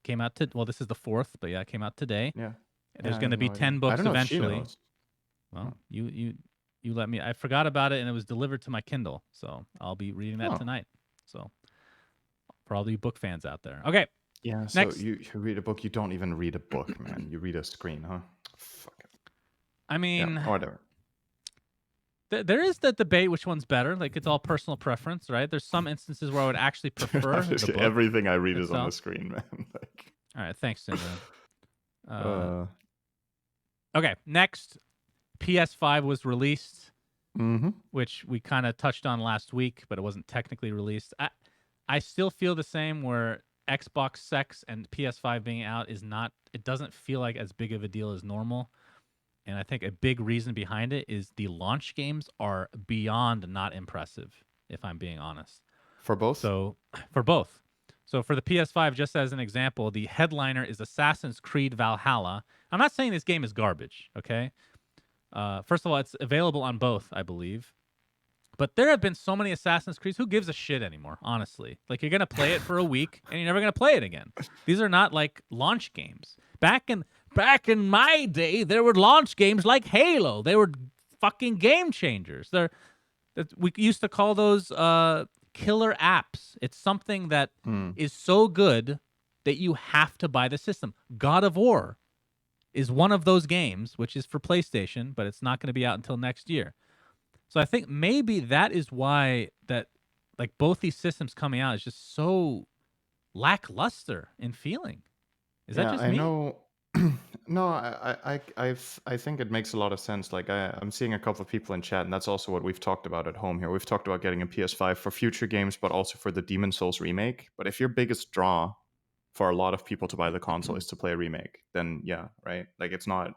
Came out well, this is the 4th, but yeah, it came out today. Yeah. There's I going to had be no idea. 10 I books don't know if she eventually. knows. Well, you let me. I forgot about it, and it was delivered to my Kindle, so I'll be reading that tonight. So for all you book fans out there, okay. Yeah. So Next, you read a book. You don't even read a book, man. You read a screen, huh? Fuck it. I mean, Yeah, whatever. There is the debate which one's better. Like it's all personal preference, right? There's some instances where I would actually prefer the book. Everything I read is on the itself. screen, man. Like, All right, thanks, Cinder. Okay, next, PS5 was released, which we kind of touched on last week, but it wasn't technically released. I still feel the same where Xbox sex and PS5 being out is not. It doesn't feel like as big of a deal as normal. And I think a big reason behind it is the launch games are beyond not impressive, if I'm being honest. For both? So, for both. So, for the PS5, just as an example, the headliner is Assassin's Creed Valhalla. I'm not saying this game is garbage, okay? First of all, it's available on both, I believe. But there have been so many Assassin's Creeds. Who gives a shit anymore, honestly? Like, you're going to play it for a week, and you're never going to play it again. These are not, like, launch games. Back in my day, there were launch games like Halo. They were fucking game changers. We used to call those killer apps. It's something that is so good that you have to buy the system. God of War is one of those games, which is for PlayStation, but it's not going to be out until next year. So I think maybe that is why that, like, both these systems coming out is just so lackluster in feeling. Is that just me? I know. No, I think it makes a lot of sense. Like I'm seeing a couple of people in chat, and that's also what we've talked about at home here. We've talked about getting a PS5 for future games, but also for the Demon Souls remake. But if your biggest draw for a lot of people to buy the console is to play a remake, then yeah, right? Like it's not.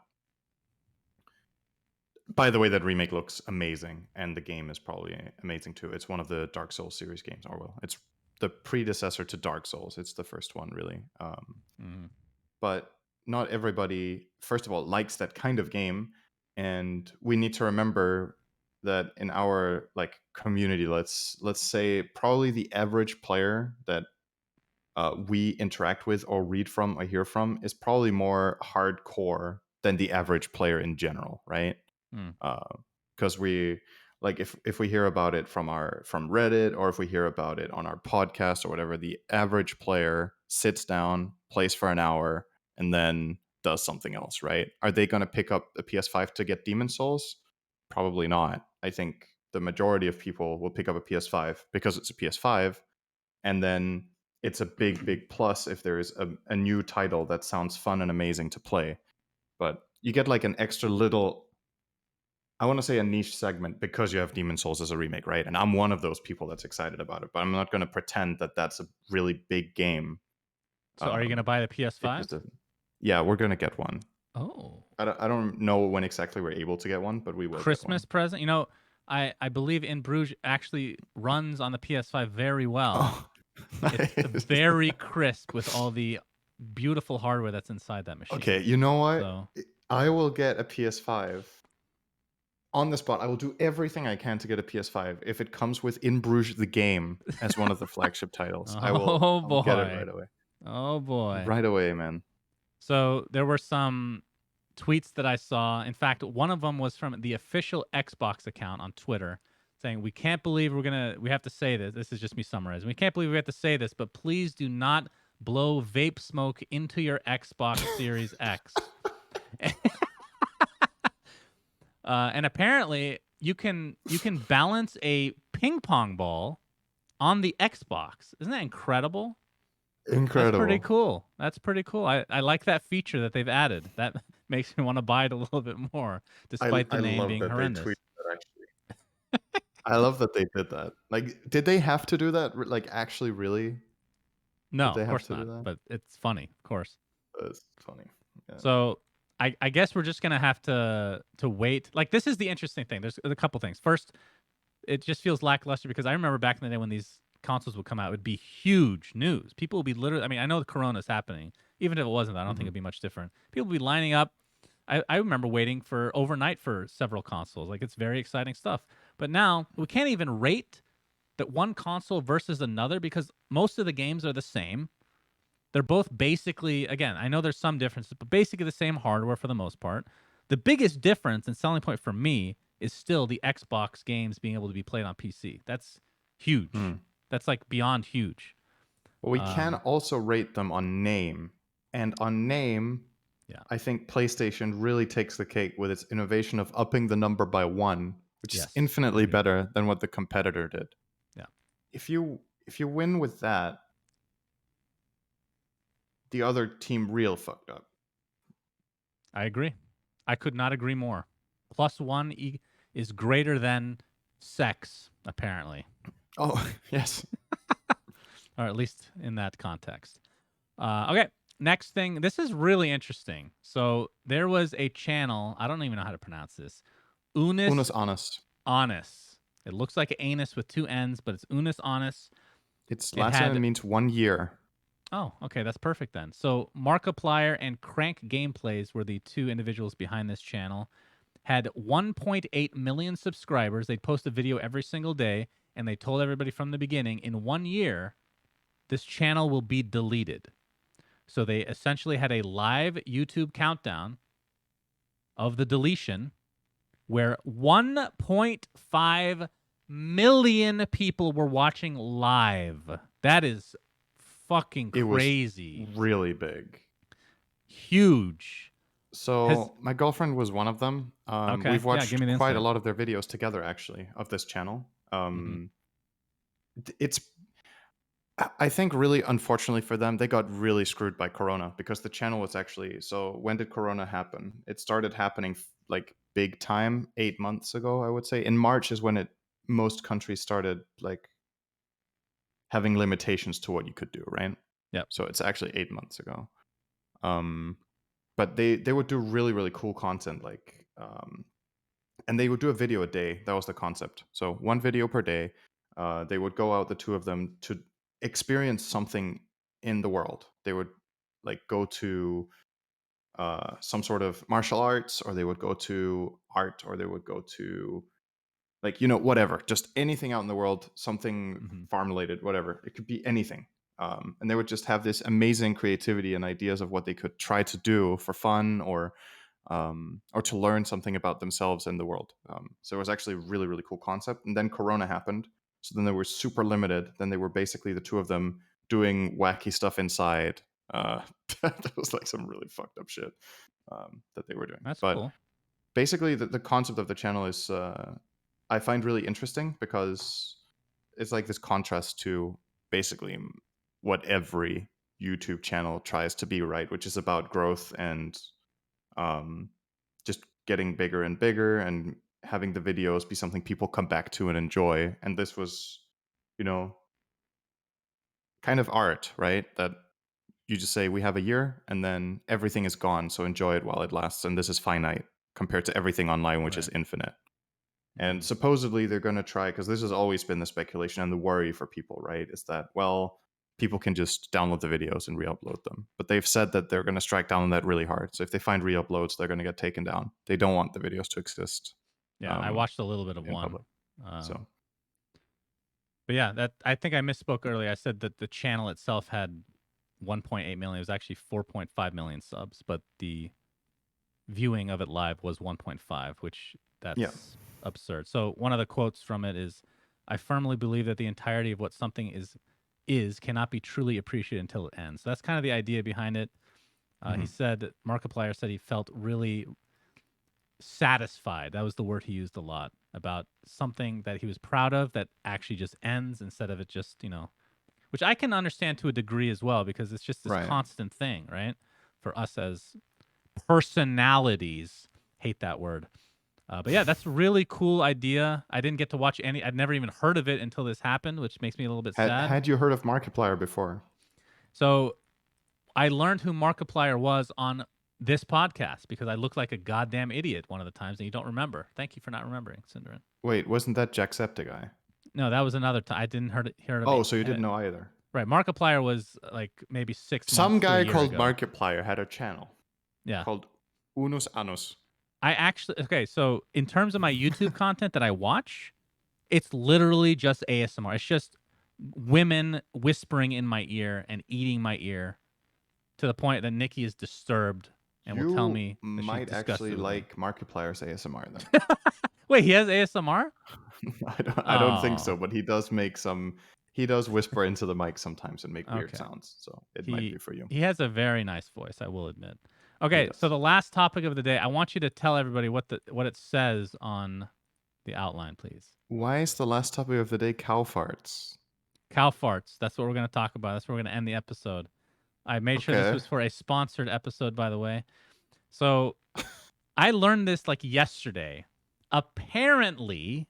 By the way, that remake looks amazing, and the game is probably amazing too. It's one of the Dark Souls series games, or well, it's the predecessor to Dark Souls. It's the first one, really. But not everybody, first of all, likes that kind of game, and we need to remember that in our like community, let's say probably the average player that we interact with or read from or hear from is probably more hardcore than the average player in general, right? Because we like if we hear about it from Reddit, or if we hear about it on our podcast or whatever, the average player sits down, plays for an hour, and then does something else, right? Are they going to pick up a PS5 to get Demon Souls? Probably not. I think the majority of people will pick up a PS5 because it's a PS5, and then it's a big plus if there is a new title that sounds fun and amazing to play. But you get like an extra little, I want to say a niche segment, because you have Demon Souls as a remake, right? And I'm one of those people that's excited about it, but I'm not going to pretend that that's a really big game. So are you going to buy the PS5? Yeah, we're going to get one. Oh. I don't know when exactly we're able to get one, but we will Christmas get one. present? You know, I believe In Bruges actually runs on the PS5 very well. Oh, nice. It's very crisp with all the beautiful hardware that's inside that machine. Okay, you know what? So, I will get a PS5 on the spot. I will do everything I can to get a PS5 if it comes with In Bruges the game as one of the flagship titles. I will get it right away. Oh boy. Right away, man. So there were some tweets that I saw. In fact, one of them was from the official Xbox account on Twitter saying, "We can't believe we have to say this. This is just me summarizing. We can't believe we have to say this, but please do not blow vape smoke into your Xbox Series X." And apparently you can balance a ping pong ball on the Xbox. Isn't that incredible? That's pretty Incredible. cool. That's pretty cool. I like that feature that they've added. That makes me want to buy it a little bit more, despite the I name love being that they tweeted horrendous. that actually. I love that they did that. Like, did they have to do that? Like, actually, really? No, Did they of have course to do not. that? But it's funny, of course. That's funny. Yeah. So I guess we're just gonna have to wait. Like this is the interesting thing. There's a couple things. First, it just feels lackluster because I remember back in the day when these consoles would come out, it would be huge news. People would be literally. I mean, I know the Corona's happening. Even if it wasn't, I don't think Hmm. it'd be much different. People would be lining up. I remember waiting for overnight for several consoles. Like it's very exciting stuff. But now we can't even rate that one console versus another because most of the games are the same. They're both basically, again, I know there's some differences, but basically the same hardware for the most part. The biggest difference and selling point for me is still the Xbox games being able to be played on PC. That's huge. Hmm. That's like beyond huge. Well, we can Um, also rate them on name, and on name, yeah. I think PlayStation really takes the cake with its innovation of upping the number by one, which is Yes. infinitely Agreed. better than what the competitor did. Yeah. If you win with that, the other team real fucked up. I agree. I could not agree more. Plus one is greater than sex, apparently, Oh, yes. or at least in that context. Okay, next thing. This is really interesting. So there was a channel. I don't even know how to pronounce this. Unus Unus Annus. Annus. It looks like anus with two N's, but it's Unus Annus. Its It Latin had. and means 1 year. Oh, okay, that's perfect then. So Markiplier and Crank Gameplays were the two individuals behind this channel. Had 1.8 million subscribers. They'd post a video every single day, and they told everybody from the beginning in 1 year, this channel will be deleted. So they essentially had a live YouTube countdown of the deletion where 1.5 million people were watching live. That is fucking It was crazy. really big. Huge. Has So my girlfriend was one of them. Okay. We've Yeah, give watched me the quite a insight. lot of their videos together, actually, of this channel. Hmm. It's I think really unfortunately for them, they got really screwed by Corona because the channel was actually so. When did Corona happen? It started happening like big time 8 months ago, I would say. In March is when it most countries started like having limitations to what you could do, right? Yep. So it's actually 8 months ago. Um, but they would do really really cool content like and they would do a video a day. That was the concept. So one video per day. They would go out, the two of them, to experience something in the world. They would like go to some sort of martial arts, or they would go to art, or they would go to like whatever, just anything out in the world, something Hmm. farm related, whatever. It could be anything. And they would just have this amazing creativity and ideas of what they could try to do for fun or to learn something about themselves and the world. So it was actually a really, really cool concept. And then Corona happened. So then they were super limited. Then they were basically the two of them doing wacky stuff inside. That was like some really fucked up shit that they were doing. That's But cool. basically, the concept of the channel is I find really interesting because it's like this contrast to basically what every YouTube channel tries to be, right? Which is about growth and um, just getting bigger and bigger and having the videos be something people come back to and enjoy. And this was, you know, kind of art, right? That you just say, we have a year and then everything is gone. So enjoy it while it lasts. And this is finite compared to everything online, which is Right. infinite. And Hmm. supposedly they're going to try, because this has always been the speculation and the worry for people, right? Is that, well, people can just download the videos and re-upload them. But they've said that they're going to strike down on that really hard. So if they find re-uploads, they're going to get taken down. They don't want the videos to exist Yeah, I watched a little bit of in one. public. Um, So but yeah, that I think I misspoke earlier. I said that the channel itself had 1.8 million. It was actually 4.5 million subs, but the viewing of it live was 1.5, which yeah. that's absurd. So one of the quotes from it is, "I firmly believe that the entirety of what something is cannot be truly appreciated until it ends." So that's kind of the idea behind it. He Hmm. said Markiplier said he felt really satisfied. That was the word he used a lot about something that he was proud of that actually just ends instead of it just which I can understand to a degree as well, because it's just this Right. constant thing, right? For us as personalities, hate that word. But yeah, that's a really cool idea. I didn't get to watch any. I'd never even heard of it until this happened, which makes me a little bit sad. Had you heard of Markiplier before? So I learned who Markiplier was on this podcast because I looked like a goddamn idiot one of the times, and you don't remember. Thank you for not remembering, Cinderin. Wait, wasn't that Jacksepticeye? No, that was another time. I didn't hear of Oh, it. so you didn't know either. Right, Markiplier was like maybe 6 Some months to a guy year called ago. Markiplier had a channel Yeah. called Unus Annus. I actually so in terms of my YouTube content that I watch, it's literally just ASMR. It's just women whispering in my ear and eating my ear to the point that Nikki is disturbed and will tell me that she's might disgusted actually with me. like Markiplier's ASMR then. Wait, he has ASMR? I don't think so, but he does make some. He does whisper into the mic sometimes and make weird Okay. sounds, so it might be for you. He has a very nice voice, I will admit. Okay, so the last topic of the day, I want you to tell everybody what it says on the outline, please. Why is the last topic of the day cow farts? Cow farts. That's what we're going to talk about. That's where we're going to end the episode. I made sure this was for a sponsored episode, by the way. So I learned this like yesterday. Apparently,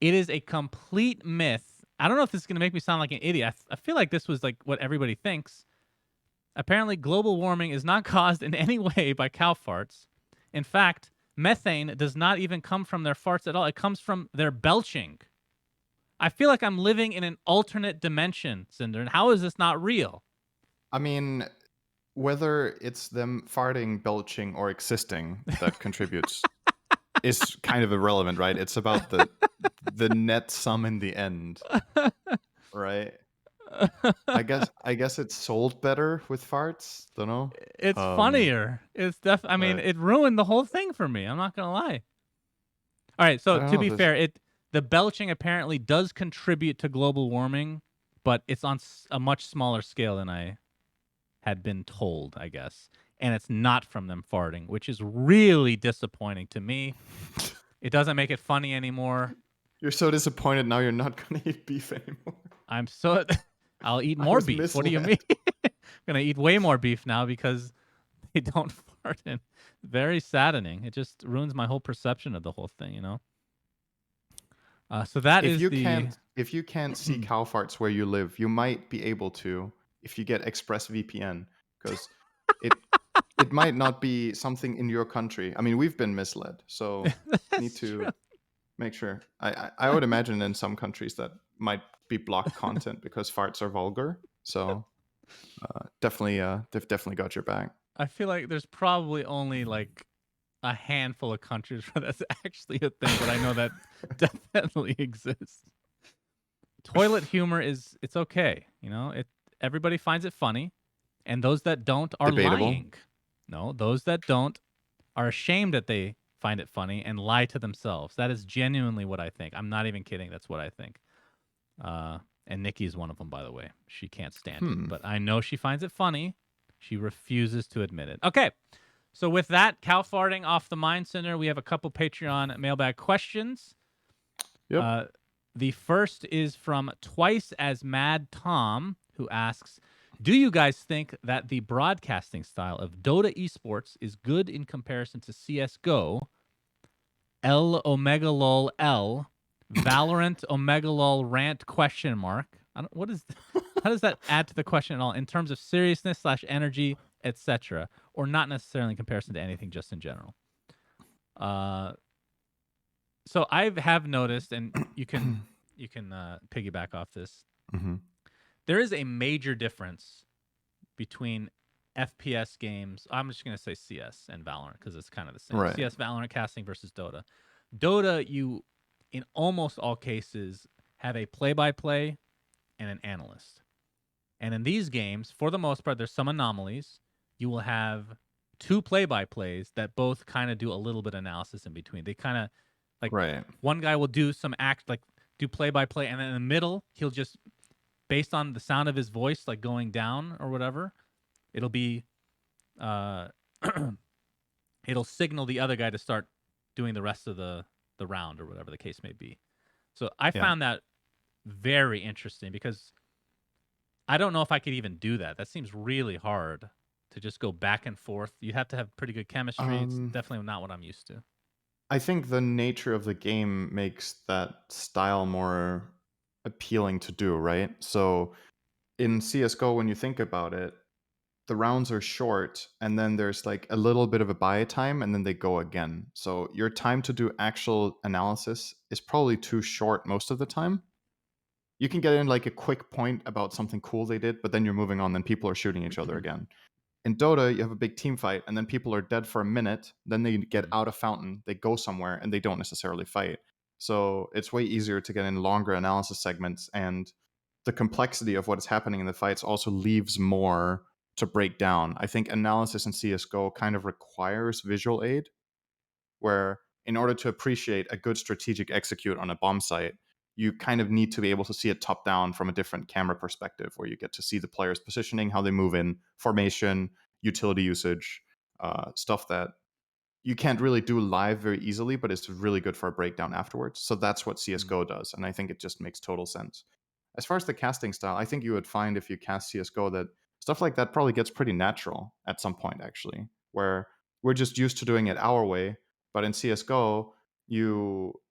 it is a complete myth. I don't know if this is going to make me sound like an idiot. I feel like this was like what everybody thinks. Apparently, global warming is not caused in any way by cow farts. In fact, methane does not even come from their farts at all. It comes from their belching. I feel like I'm living in an alternate dimension, Cinder. And how is this not real? I mean, whether it's them farting, belching, or existing that contributes is kind of irrelevant, right? It's about the net sum in the end, right? I guess it's sold better with farts. Don't know. It's funnier. It's I mean, it ruined the whole thing for me. I'm not gonna lie. All right, so to be fair, the belching apparently does contribute to global warming, but it's on a much smaller scale than I had been told, I guess. And it's not from them farting, which is really disappointing to me. It doesn't make it funny anymore. You're so disappointed now you're not going to eat beef anymore. I'm so... I'll eat more beef. Misled. What do you mean? I'm going to eat way more beef now because they don't fart in. Very saddening. It just ruins my whole perception of the whole thing, you know? So that if you can't see cow farts where you live, you might be able to if you get ExpressVPN, because it might not be something in your country. I mean, we've been misled, so need to make sure. I would imagine in some countries that might be blocked content because farts are vulgar. So they've definitely got your back. I feel like there's probably only like a handful of countries where that's actually a thing, but I know that definitely exists. Toilet humor it's okay, you know. Everybody finds it funny, and those that don't are lying. No, those that don't are ashamed that they find it funny and lie to themselves. That is genuinely what I think. I'm not even kidding. That's what I think. And Nikki is one of them, by the way. She can't stand it, but I know she finds it funny. She refuses to admit it. Okay, so with that, cow farting off the Mind Center, we have a couple Patreon mailbag questions. Yep. The first is from Twice as Mad Tom, who asks, do you guys think that the broadcasting style of Dota esports is good in comparison to CSGO, L Omega Lol L, Valorant Omega Lol Rant question mark? How does that add to the question at all in terms of seriousness / energy, etc., or not necessarily in comparison to anything, just in general? So I have noticed, and you can piggyback off this. Mm-hmm. There is a major difference between FPS games. I'm just going to say CS and Valorant because it's kind of the same. Right. CS, Valorant casting versus Dota. Dota, you, in almost all cases, have a play-by-play and an analyst. And in these games, for the most part, there's some anomalies. You will have two play-by-plays that both kind of do a little bit of analysis in between. They kind of, like, one guy will do some do play-by-play, and then in the middle, he'll just, based on the sound of his voice, like going down or whatever, it'll be, it'll signal the other guy to start doing the rest of the round or whatever the case may be. So I found that very interesting because I don't know if I could even do that. That seems really hard to just go back and forth. You have to have pretty good chemistry. It's Um, definitely not what I'm used to. I think the nature of the game makes that style more appealing to do, right? So in CS:GO, when you think about it, the rounds are short, and then there's like a little bit of a buy time, and then they go again. So your time to do actual analysis is probably too short most of the time. You can get in like a quick point about something cool they did, but then you're moving on, then people are shooting each other again. In Dota, you have a big team fight, and then people are dead for a minute, then they get Mm. out of fountain, they go somewhere, and they don't necessarily fight. So it's way easier to get in longer analysis segments, and the complexity of what is happening in the fights also leaves more to break down. I think analysis in CSGO kind of requires visual aid, where in order to appreciate a good strategic execute on a bomb site, you kind of need to be able to see it top down from a different camera perspective, where you get to see the players' positioning, how they move in, formation, utility usage, stuff that you can't really do live very easily, but it's really good for a breakdown afterwards. So that's what Mm. CSGO does, and I think it just makes total sense. As far as the casting style, I think you would find if you cast CSGO that stuff like that probably gets pretty natural at some point, actually, where we're just used to doing it our way. But in CSGO,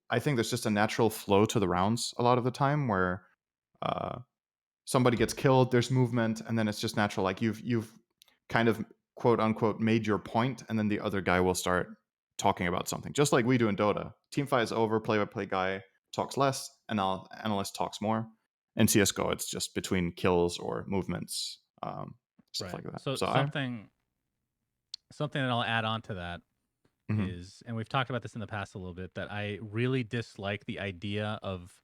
I think there's just a natural flow to the rounds a lot of the time where uh, somebody gets killed, there's movement, and then it's just natural. Like you've kind of quote unquote made your point, and then the other guy will start talking about something, just like we do in Dota. Team fight is over, play by play guy talks less, and analyst talks more. In CS:GO, it's just between kills or movements, stuff Right. like that. So So I, something that I'll add on to that mhm. is, and we've talked about this in the past a little bit, that I really dislike the idea of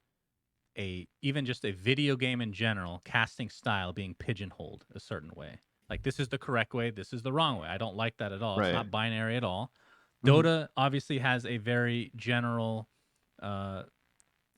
a even just a video game in general casting style being pigeonholed a certain way. Like this is the correct way, this is the wrong way. I don't like that at all. It's Right. not binary at all. Mhm. Dota obviously has a very general uh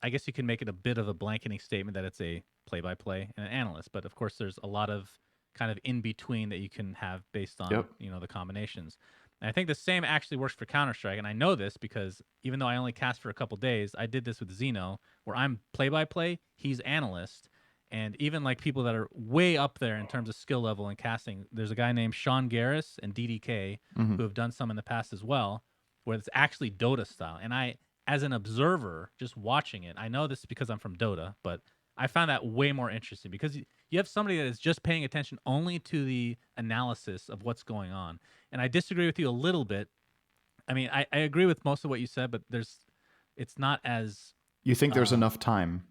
I guess you can make it a bit of a blanketing statement that it's a play-by-play and an analyst, but of course there's a lot of kind of in between that you can have based on Yep. the combinations. And I think the same actually works for Counter Strike, and I know this because even though I only cast for a couple days, I did this with Zeno, where I'm play-by-play, he's analyst, and even like people that are way up there in terms of skill level and casting, there's a guy named Sean Garris and DDK Mhm. who have done some in the past as well, where it's actually Dota style, and I as an observer, just watching it, I know this is because I'm from Dota, but I found that way more interesting because you have somebody that is just paying attention only to the analysis of what's going on. And I disagree with you a little bit. I mean, I agree with most of what you said, but it's not as, You think there's uh, enough time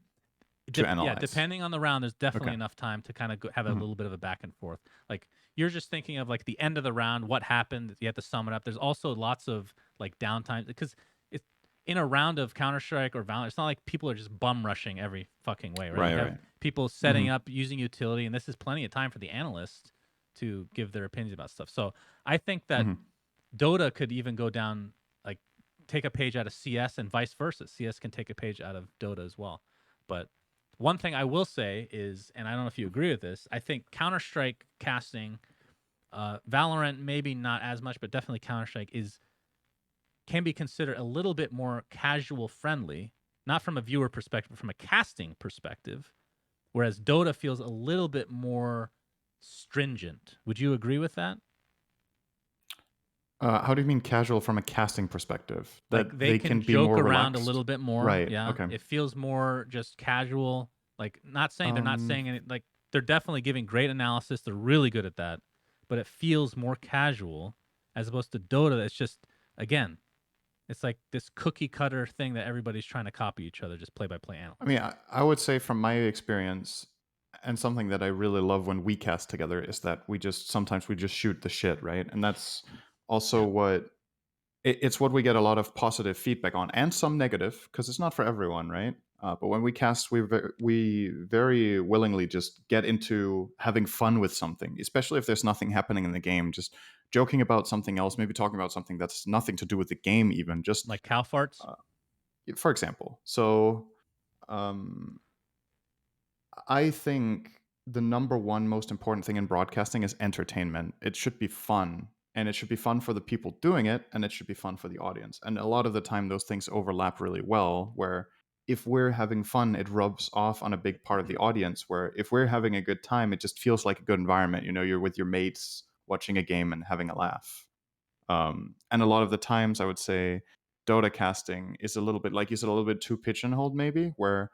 to yeah, analyze? depending on the round, there's definitely Okay. enough time to kind of have a Mhm. little bit of a back and forth. Like you're just thinking of like the end of the round, what happened. You have to sum it up. There's also lots of like downtime because it's in a round of Counter Strike or Valorant. It's not like people are just bum rushing every fucking way, right? You Right. have Right. people setting Mhm. up using utility, and this is plenty of time for the analysts to give their opinions about stuff. So I think that Mhm. Dota could even go down like take a page out of CS and vice versa. CS can take a page out of Dota as well. But one thing I will say is, and I don't know if you agree with this, I think Counter Strike casting, Valorant maybe not as much, but definitely Counter Strike can be considered a little bit more casual friendly, not from a viewer perspective, but from a casting perspective. Whereas Dota feels a little bit more stringent. Would you agree with that? How do you mean casual from a casting perspective? Like That they they can can be joke more around a relaxed? little bit more. Right. Yeah, Okay. it feels more just casual. Like not saying they're not Um, saying any. Like they're definitely giving great analysis. They're really good at that, but it feels more casual as opposed to Dota. That's just again, it's like this cookie cutter thing that everybody's trying to copy each other, just play by play I mean, analysts. I would say from my experience, and something that I really love when we cast together is that sometimes we just shoot the shit, right? And that's also Yeah, what it's what we get a lot of positive feedback on, and some negative, because it's not for everyone, right? But when we cast, we very willingly just get into having fun with something, especially if there's nothing happening in the game. Just joking about something else, maybe talking about something that's nothing to do with the game, even just like cow farts. uh, for example. So um, I think the number one most important thing in broadcasting is entertainment. It should be fun, and it should be fun for the people doing it, and it should be fun for the audience. And a lot of the time, those things overlap really well, where if we're having fun, it rubs off on a big part of the audience. Where if we're having a good time, it just feels like a good environment. You know, you're with your mates watching a game and having a laugh. And a lot of the times, I would say Dota casting is a little bit, like you said, a little bit too pigeonholed, maybe, where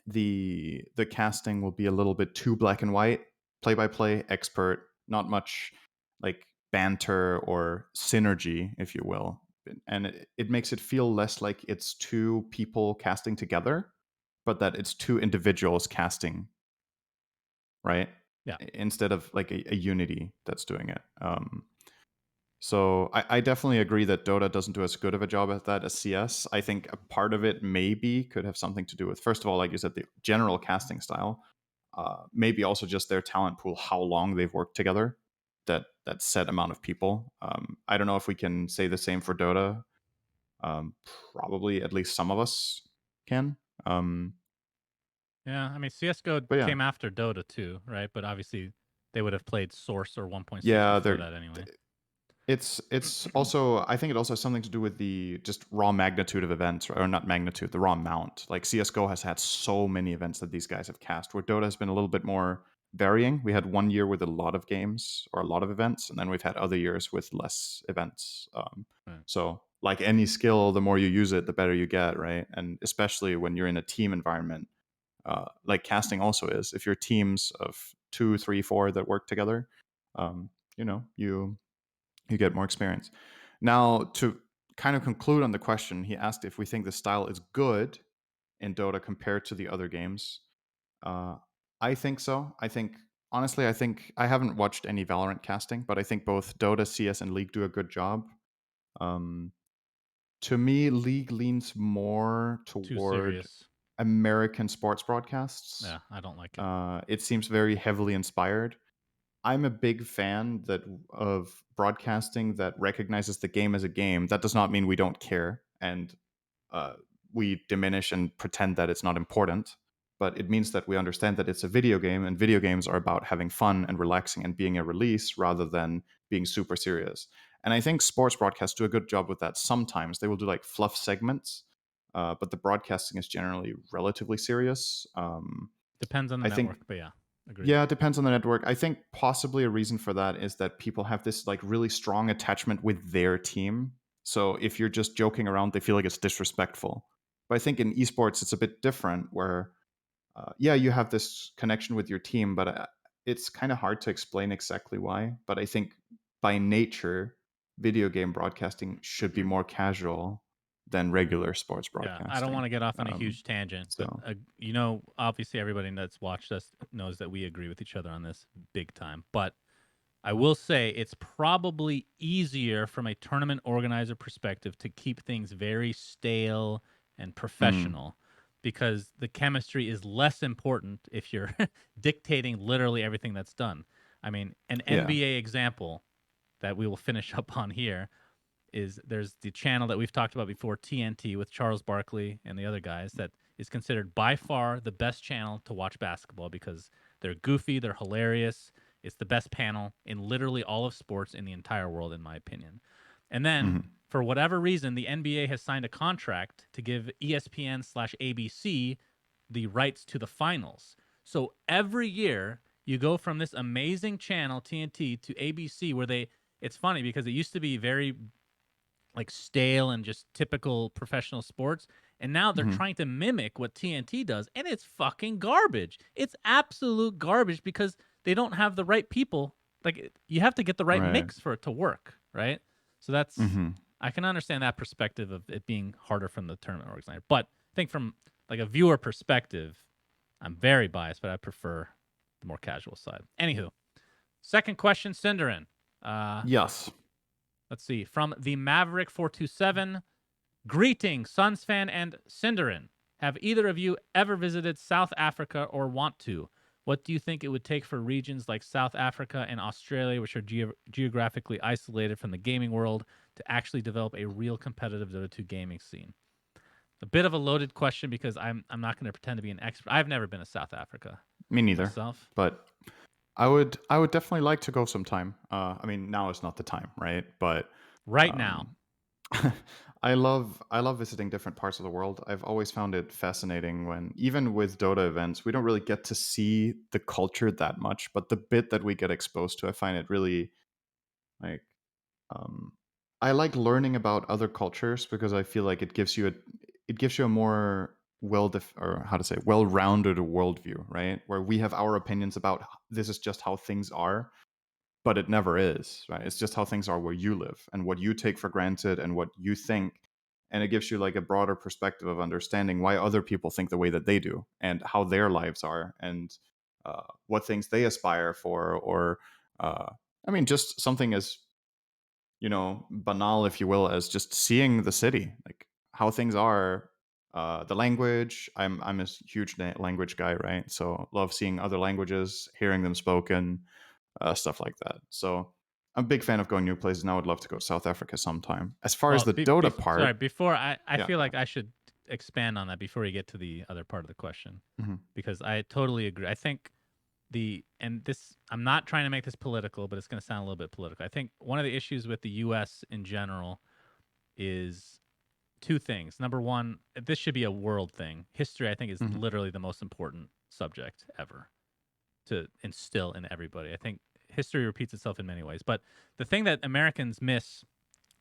the casting will be a little bit too black and white, play by play, expert, not much like banter or synergy, if you will. And it makes it feel less like it's two people casting together, but that it's two individuals casting, right? Yeah. Instead of like a unity that's doing it. So I definitely agree that Dota doesn't do as good of a job at that as CS. I think a part of it maybe could have something to do with, first of all, like you said, the general casting style. Maybe also just their talent pool, how long they've worked together, that set amount of people. I don't know if we can say the same for Dota. Um, Probably at least some of us can. Yeah, I mean, CS:GO But yeah, came after Dota too, right? But obviously, they would have played Source or 1.6 yeah, before they're that anyway. it's also, I think it also has something to do with the just raw magnitude of events, or not magnitude, the raw amount. Like CS:GO has had so many events that these guys have cast, where Dota has been a little bit more varying. We had one year with a lot of games or a lot of events, and then we've had other years with less events. Right. So like any skill, the more you use it, the better you get, right? And especially when you're in a team environment, like casting also is. If you're teams of 2, 3, 4 that work together, um, you know, you get more experience. Now, to kind of conclude on the question, he asked if we think the style is good in Dota compared to the other games. Uh, I think so. Honestly, I think I haven't watched any Valorant casting, but I think both Dota, CS, and League do a good job. Um, to me, League leans more Too toward serious. American sports broadcasts. Yeah, I don't like it. It seems very heavily inspired. I'm a big fan that of broadcasting that recognizes the game as a game. That does not mean we don't care and uh, we diminish and pretend that it's not important. But it means that we understand that it's a video game, and video games are about having fun and relaxing and being a release rather than being super serious. And I think sports broadcasts do a good job with that. Sometimes they will do like fluff segments, but the broadcasting is generally relatively serious. Depends on the I think network, but yeah, agreed. Yeah, it depends on the network. I think possibly a reason for that is that people have this like really strong attachment with their team. So if you're just joking around, they feel like it's disrespectful. But I think in esports, it's a bit different where, yeah, you have this connection with your team, but it's kind of hard to explain exactly why. But I think by nature, video game broadcasting should be more casual than regular sports Yeah, I don't want broadcasting. to get off on a huge tangent, but So, obviously everybody that's watched us knows that we agree with each other on this big time. But I will say it's probably easier from a tournament organizer perspective to keep things very stale and mm, professional because the chemistry is less important if you're dictating literally everything that's done. I mean, an yeah. NBA example that we will finish up on here is there's the channel that we've talked about before, TNT, with Charles Barkley and the other guys, that is considered by far the best channel to watch basketball because they're goofy, they're hilarious. It's the best panel in literally all of sports in the entire world, in my opinion. And then, Hmm. for whatever reason, the NBA has signed a contract to give ESPN/ABC the rights to the finals. So every year, you go from this amazing channel, TNT, to ABC, where it's funny because it used to be very like stale and just typical professional sports. And now they're Hmm. trying to mimic what TNT does, and it's fucking garbage. It's absolute garbage because they don't have the right people. Like you have to get the right Right. mix for it to work, right? So that's Hmm. I can understand that perspective of it being harder from the tournament organizer. But I think from like a viewer perspective, I'm very biased, but I prefer the more casual side. Anywho, second question, Cinderin. Uh, Yes. let's see. From the Maverick 427, greetings, SUNSfan and Cinderin. Have either of you ever visited South Africa or want to? What do you think it would take for regions like South Africa and Australia, which are geographically isolated from the gaming world, to actually develop a real competitive Dota 2 gaming scene? A bit of a loaded question because I'm not going to pretend to be an expert. I've never been to South Africa Me neither. myself. But I would definitely like to go sometime. I mean, now is not the time, right? But Right now, um, I love visiting different parts of the world. I've always found it fascinating when, even with Dota events, we don't really get to see the culture that much, but the bit that we get exposed to, I find it really like um I like learning about other cultures because I feel like it gives you a more or how to say, well-rounded worldview, right? Where we have our opinions about this is just how things are, but it never is, right? It's just how things are where you live and what you take for granted and what you think. And it gives you like a broader perspective of understanding why other people think the way that they do and how their lives are and what things they aspire for. Or, uh, I mean, just something as, banal, if you will, as just seeing the city, like how things are. The language. I'm a huge language guy, right? So love seeing other languages, hearing them spoken, stuff like that. So I'm a big fan of going new places, and I would love to go to South Africa sometime. As far as Well, the Dota sorry, part, before I yeah, feel like I should expand on that before we get to the other part of the question, hmm because I totally agree. I think and this, I'm not trying to make this political, but it's going to sound a little bit political. I think one of the issues with the U.S. in general is two things. Number one, this should be a world thing. History, I think, is hmm literally the most important subject ever to instill in everybody. I think history repeats itself in many ways, but the thing that Americans miss,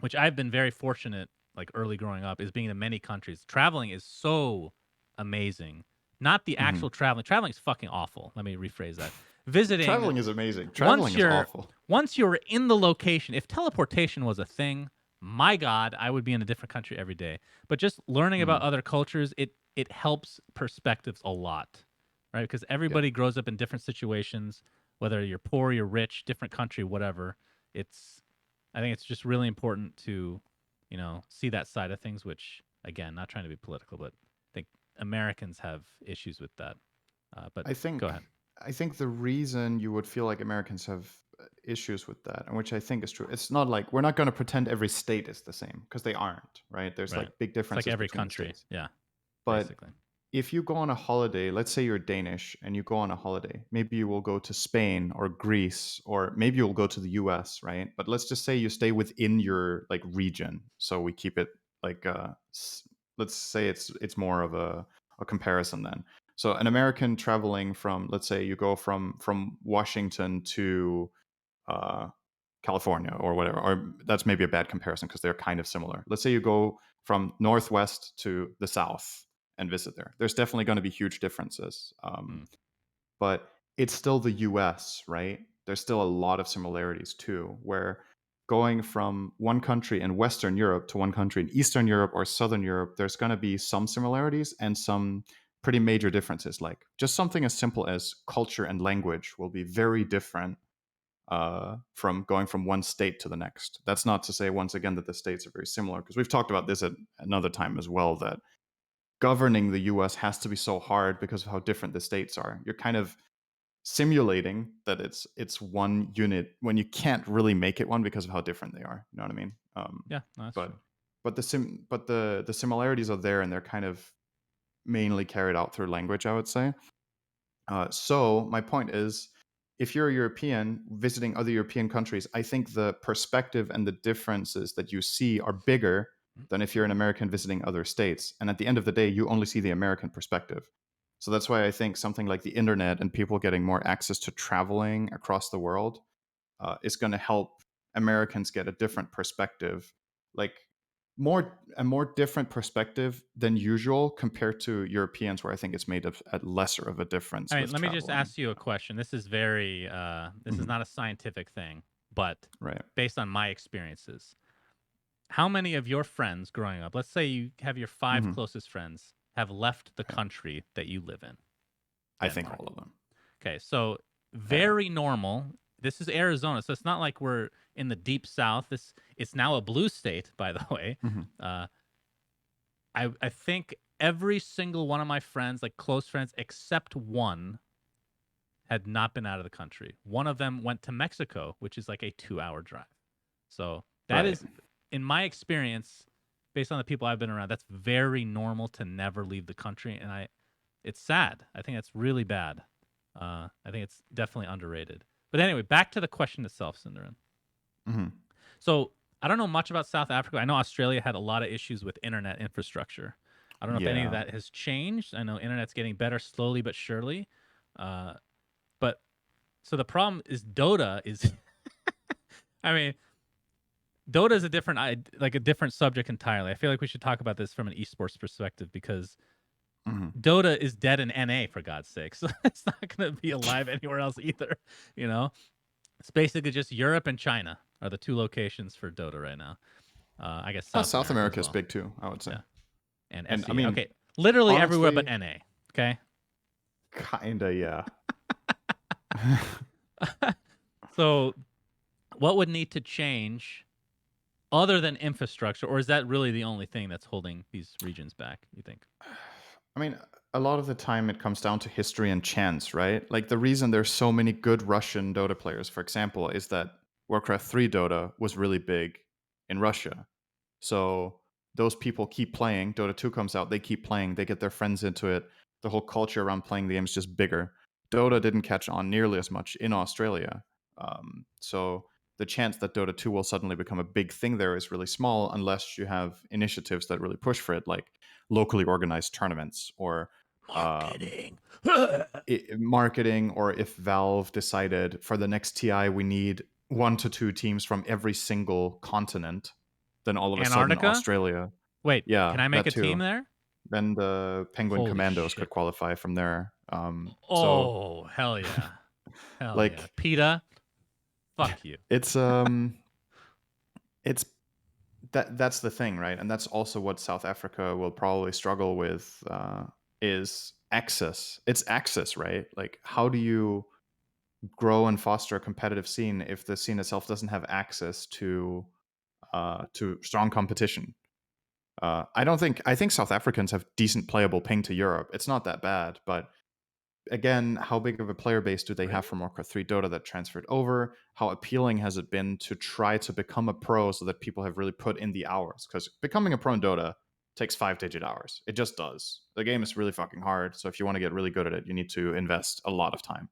which I've been very fortunate, like early growing up, is being in many countries. Traveling is so amazing. Not the hmm actual traveling. Traveling is fucking awful. Let me rephrase that. Visiting, traveling is amazing. Traveling once is you're awful. once you're in the location, if teleportation was a thing, my God, I would be in a different country every day. But just learning about Mm, other cultures, it helps perspectives a lot, right? Because yeah, everybody grows up in different situations, whether you're poor, you're rich, different country, whatever. It's I think it's just really important to, see that side of things, which again, not trying to be political, but I think Americans have issues with that. But I go think ahead. I think the reason you would feel like Americans have issues with that, and which I think is true, it's not like we're not going to pretend every state is the same because they aren't, right? There's Right. like big It's like differences every between the country. states. Yeah, But basically. if you go on a holiday, let's say you're Danish and you go on a holiday, maybe you will go to Spain or Greece, or maybe you'll go to the US, right? But let's just say you stay within your like region. So we keep it like let's say it's more of a comparison then. So an American traveling from, let's say you go from Washington to uh, California or whatever, or that's maybe a bad comparison because they're kind of similar. Let's say you go from northwest to the south and visit there. There's definitely going to be huge differences, Mm. but it's still the U.S., right? There's still a lot of similarities too, where going from one country in Western Europe to one country in Eastern Europe or Southern Europe, there's going to be some similarities and some pretty major differences. Like just something as simple as culture and language will be very different from going from one state to the next. That's not to say, once again, that the states are very similar, because we've talked about this at another time as well, that governing the US has to be so hard because of how different the states are. You're kind of simulating that it's one unit when you can't really make it one because of how different they are. You know what I mean? Yeah, no, that's But true. the similarities are there, and they're kind of mainly carried out through language, I would say. So my point is, if you're a European visiting other European countries, I think the perspective and the differences that you see are bigger than if you're an American visiting other states. And at the end of the day, you only see the American perspective. So that's why I think something like the internet and people getting more access to traveling across the world is going to help Americans get a different perspective, like a more different perspective than usual compared to Europeans, where I think it's made at lesser of a difference I mean, with let me just traveling. ask you a question. This is very, this is Mhm. not a scientific thing, but Right. based on my experiences, how many of your friends growing up, let's say you have your five hmm closest friends, have left the Right. country that you live in, I think Denmark? all of them. Okay, so Yeah. very normal. This is Arizona, so it's not like we're in the deep south. It's now a blue state, by the way. hmm Uh, I think every single one of my friends, like close friends, except one, had not been out of the country. One of them went to Mexico, which is like a 2-hour drive. So that Right. is, in my experience, based on the people I've been around, that's very normal to never leave the country, and it's sad. I think that's really bad. I think it's definitely underrated. But anyway, back to the question itself, Cinderin. hmm So I don't know much about South Africa. I know Australia had a lot of issues with internet infrastructure. I don't know if any of Yeah. that has changed. I know internet's getting better slowly but surely. Uh, but so the problem is Dota is, I mean, Dota is a different, like a different subject entirely. I feel like we should talk about this from an esports perspective because Mhm. Dota is dead in NA for God's sake. So it's not going to be alive anywhere else either. You know, it's basically just Europe and China are the two locations for Dota right now. I guess South South America as America is well. big too, I would say. Yeah, and And I SEA. mean, Okay, literally everywhere but honestly, NA. Okay. kinda, yeah. So, what would need to change other than infrastructure, or is that really the only thing that's holding these regions back? You think? I mean, a lot of the time it comes down to history and chance, right? Like the reason there's so many good Russian Dota players, for example, is that Warcraft 3 Dota was really big in Russia. So those people keep playing. Dota 2 comes out, they keep playing, they get their friends into it. The whole culture around playing the game is just bigger. Dota didn't catch on nearly as much in Australia. So the chance that Dota 2 will suddenly become a big thing there is really small unless you have initiatives that really push for it, like locally organized tournaments or Marketing. marketing, or if Valve decided for the next TI we need 1 to 2 teams from every single continent, then all of a sudden Antarctica? Australia, Wait, can yeah, I make that a team too. there? Then the Penguin Holy Commandos could shit. qualify from there. So Oh, hell yeah. Hell yeah. like PETA, fuck you. it's it's that's the thing, right? And that's also what South Africa will probably struggle with, is access. It's access, right? Like how do you grow and foster a competitive scene if the scene itself doesn't have access to strong competition? I think South Africans have decent playable ping to Europe. It's not that bad, but again, how big of a player base do they have from Warcraft 3 Dota that transferred over? How appealing has it been to try to become a pro so that people have really put in the hours? Because becoming a pro in Dota takes 5-digit hours. It just does. The game is really fucking hard. So if you want to get really good at it, you need to invest a lot of time.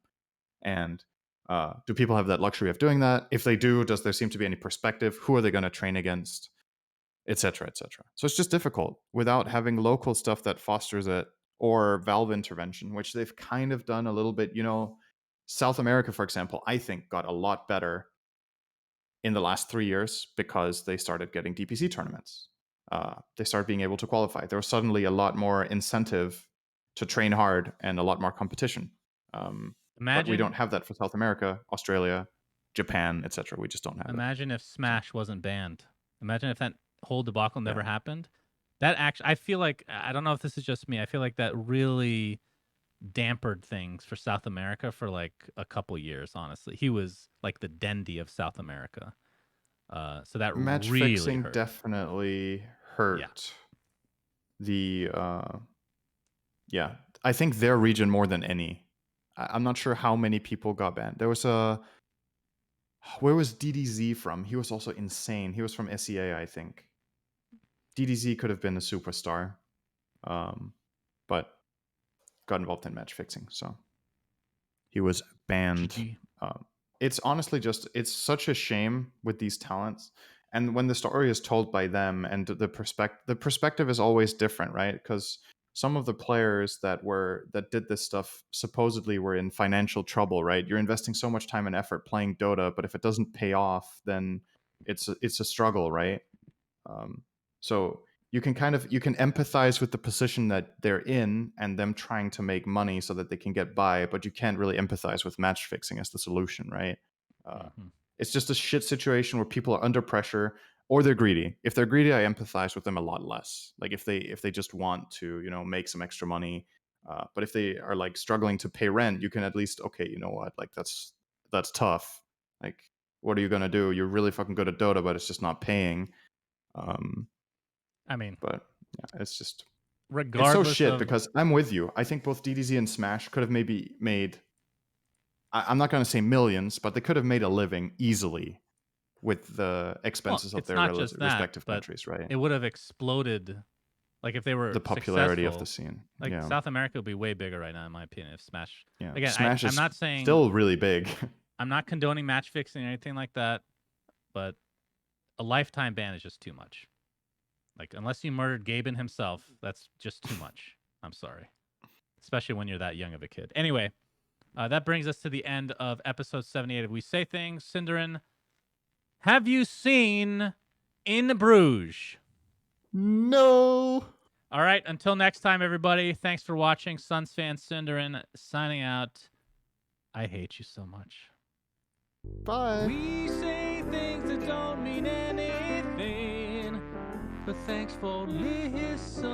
And do people have that luxury of doing that? If they do, does there seem to be any perspective? Who are they going to train against? Etc. Etc. So it's just difficult without having local stuff that fosters it, or Valve intervention, which they've kind of done a little bit. South America, for example, I think got a lot better in the last 3 years because they started getting DPC tournaments. They started being able to qualify. There was suddenly a lot more incentive to train hard and a lot more competition. But we don't Imagine have that for South America, Australia, Japan, etc. We just don't have it. imagine if So, Smash wasn't banned. Imagine if that whole debacle never yeah. happened. That actually, I feel like, I don't know if this is just me. I feel like that really dampered things for South America for like a couple years, honestly. He was like the Dendy of South America. So that Match really fixing hurt. definitely Yeah. hurt the yeah, I think their region more than any. I'm not sure how many people got banned. There was a Where was DDZ from? He was also insane. He was from SEA, I think. DDZ could have been a superstar, but got involved in match fixing, so he was banned. GG. It's honestly it's such a shame with these talents. And when the story is told by them, and the perspective is always different, right? Because some of the players that did this stuff supposedly were in financial trouble, right? You're investing so much time and effort playing Dota, but if it doesn't pay off, then it's a struggle, right? Um, so you can empathize with the position that they're in and them trying to make money so that they can get by, but you can't really empathize with match fixing as the solution, right? Uh, Mm-hmm. it's just a shit situation where people are under pressure or they're greedy. If they're greedy, I empathize with them a lot less. Like if they just want to make some extra money, but if they are like struggling to pay rent, you can at least, okay, you know what, like that's tough. Like what are you gonna do? You're really fucking good at Dota, but it's just not paying. Um, I mean, but yeah, it's so regardless shit of, because I'm with you. I think both DDZ and Smash could have maybe made. I'm not going to say millions, but they could have made a living easily with the well, expenses of it's their not just that, respective but countries, right? it would have exploded. Like if they were The popularity of the successful, scene. like Yeah, South America would be way bigger right now, in my opinion. If Smash, yeah. again, Smash I'm is not saying still really big. I'm not condoning match fixing or anything like that, but a lifetime ban is just too much. Like, unless you murdered Gaben himself, that's just too much. I'm sorry. Especially when you're that young of a kid. Anyway, that brings us to the end of episode 78 of We Say Things. Cinderin, have you seen In Bruges? No. All right, until next time, everybody. Thanks for watching. SUNSfan Cinderin signing out. I hate you so much. Bye. We say things that don't mean anything, but thanks for listening.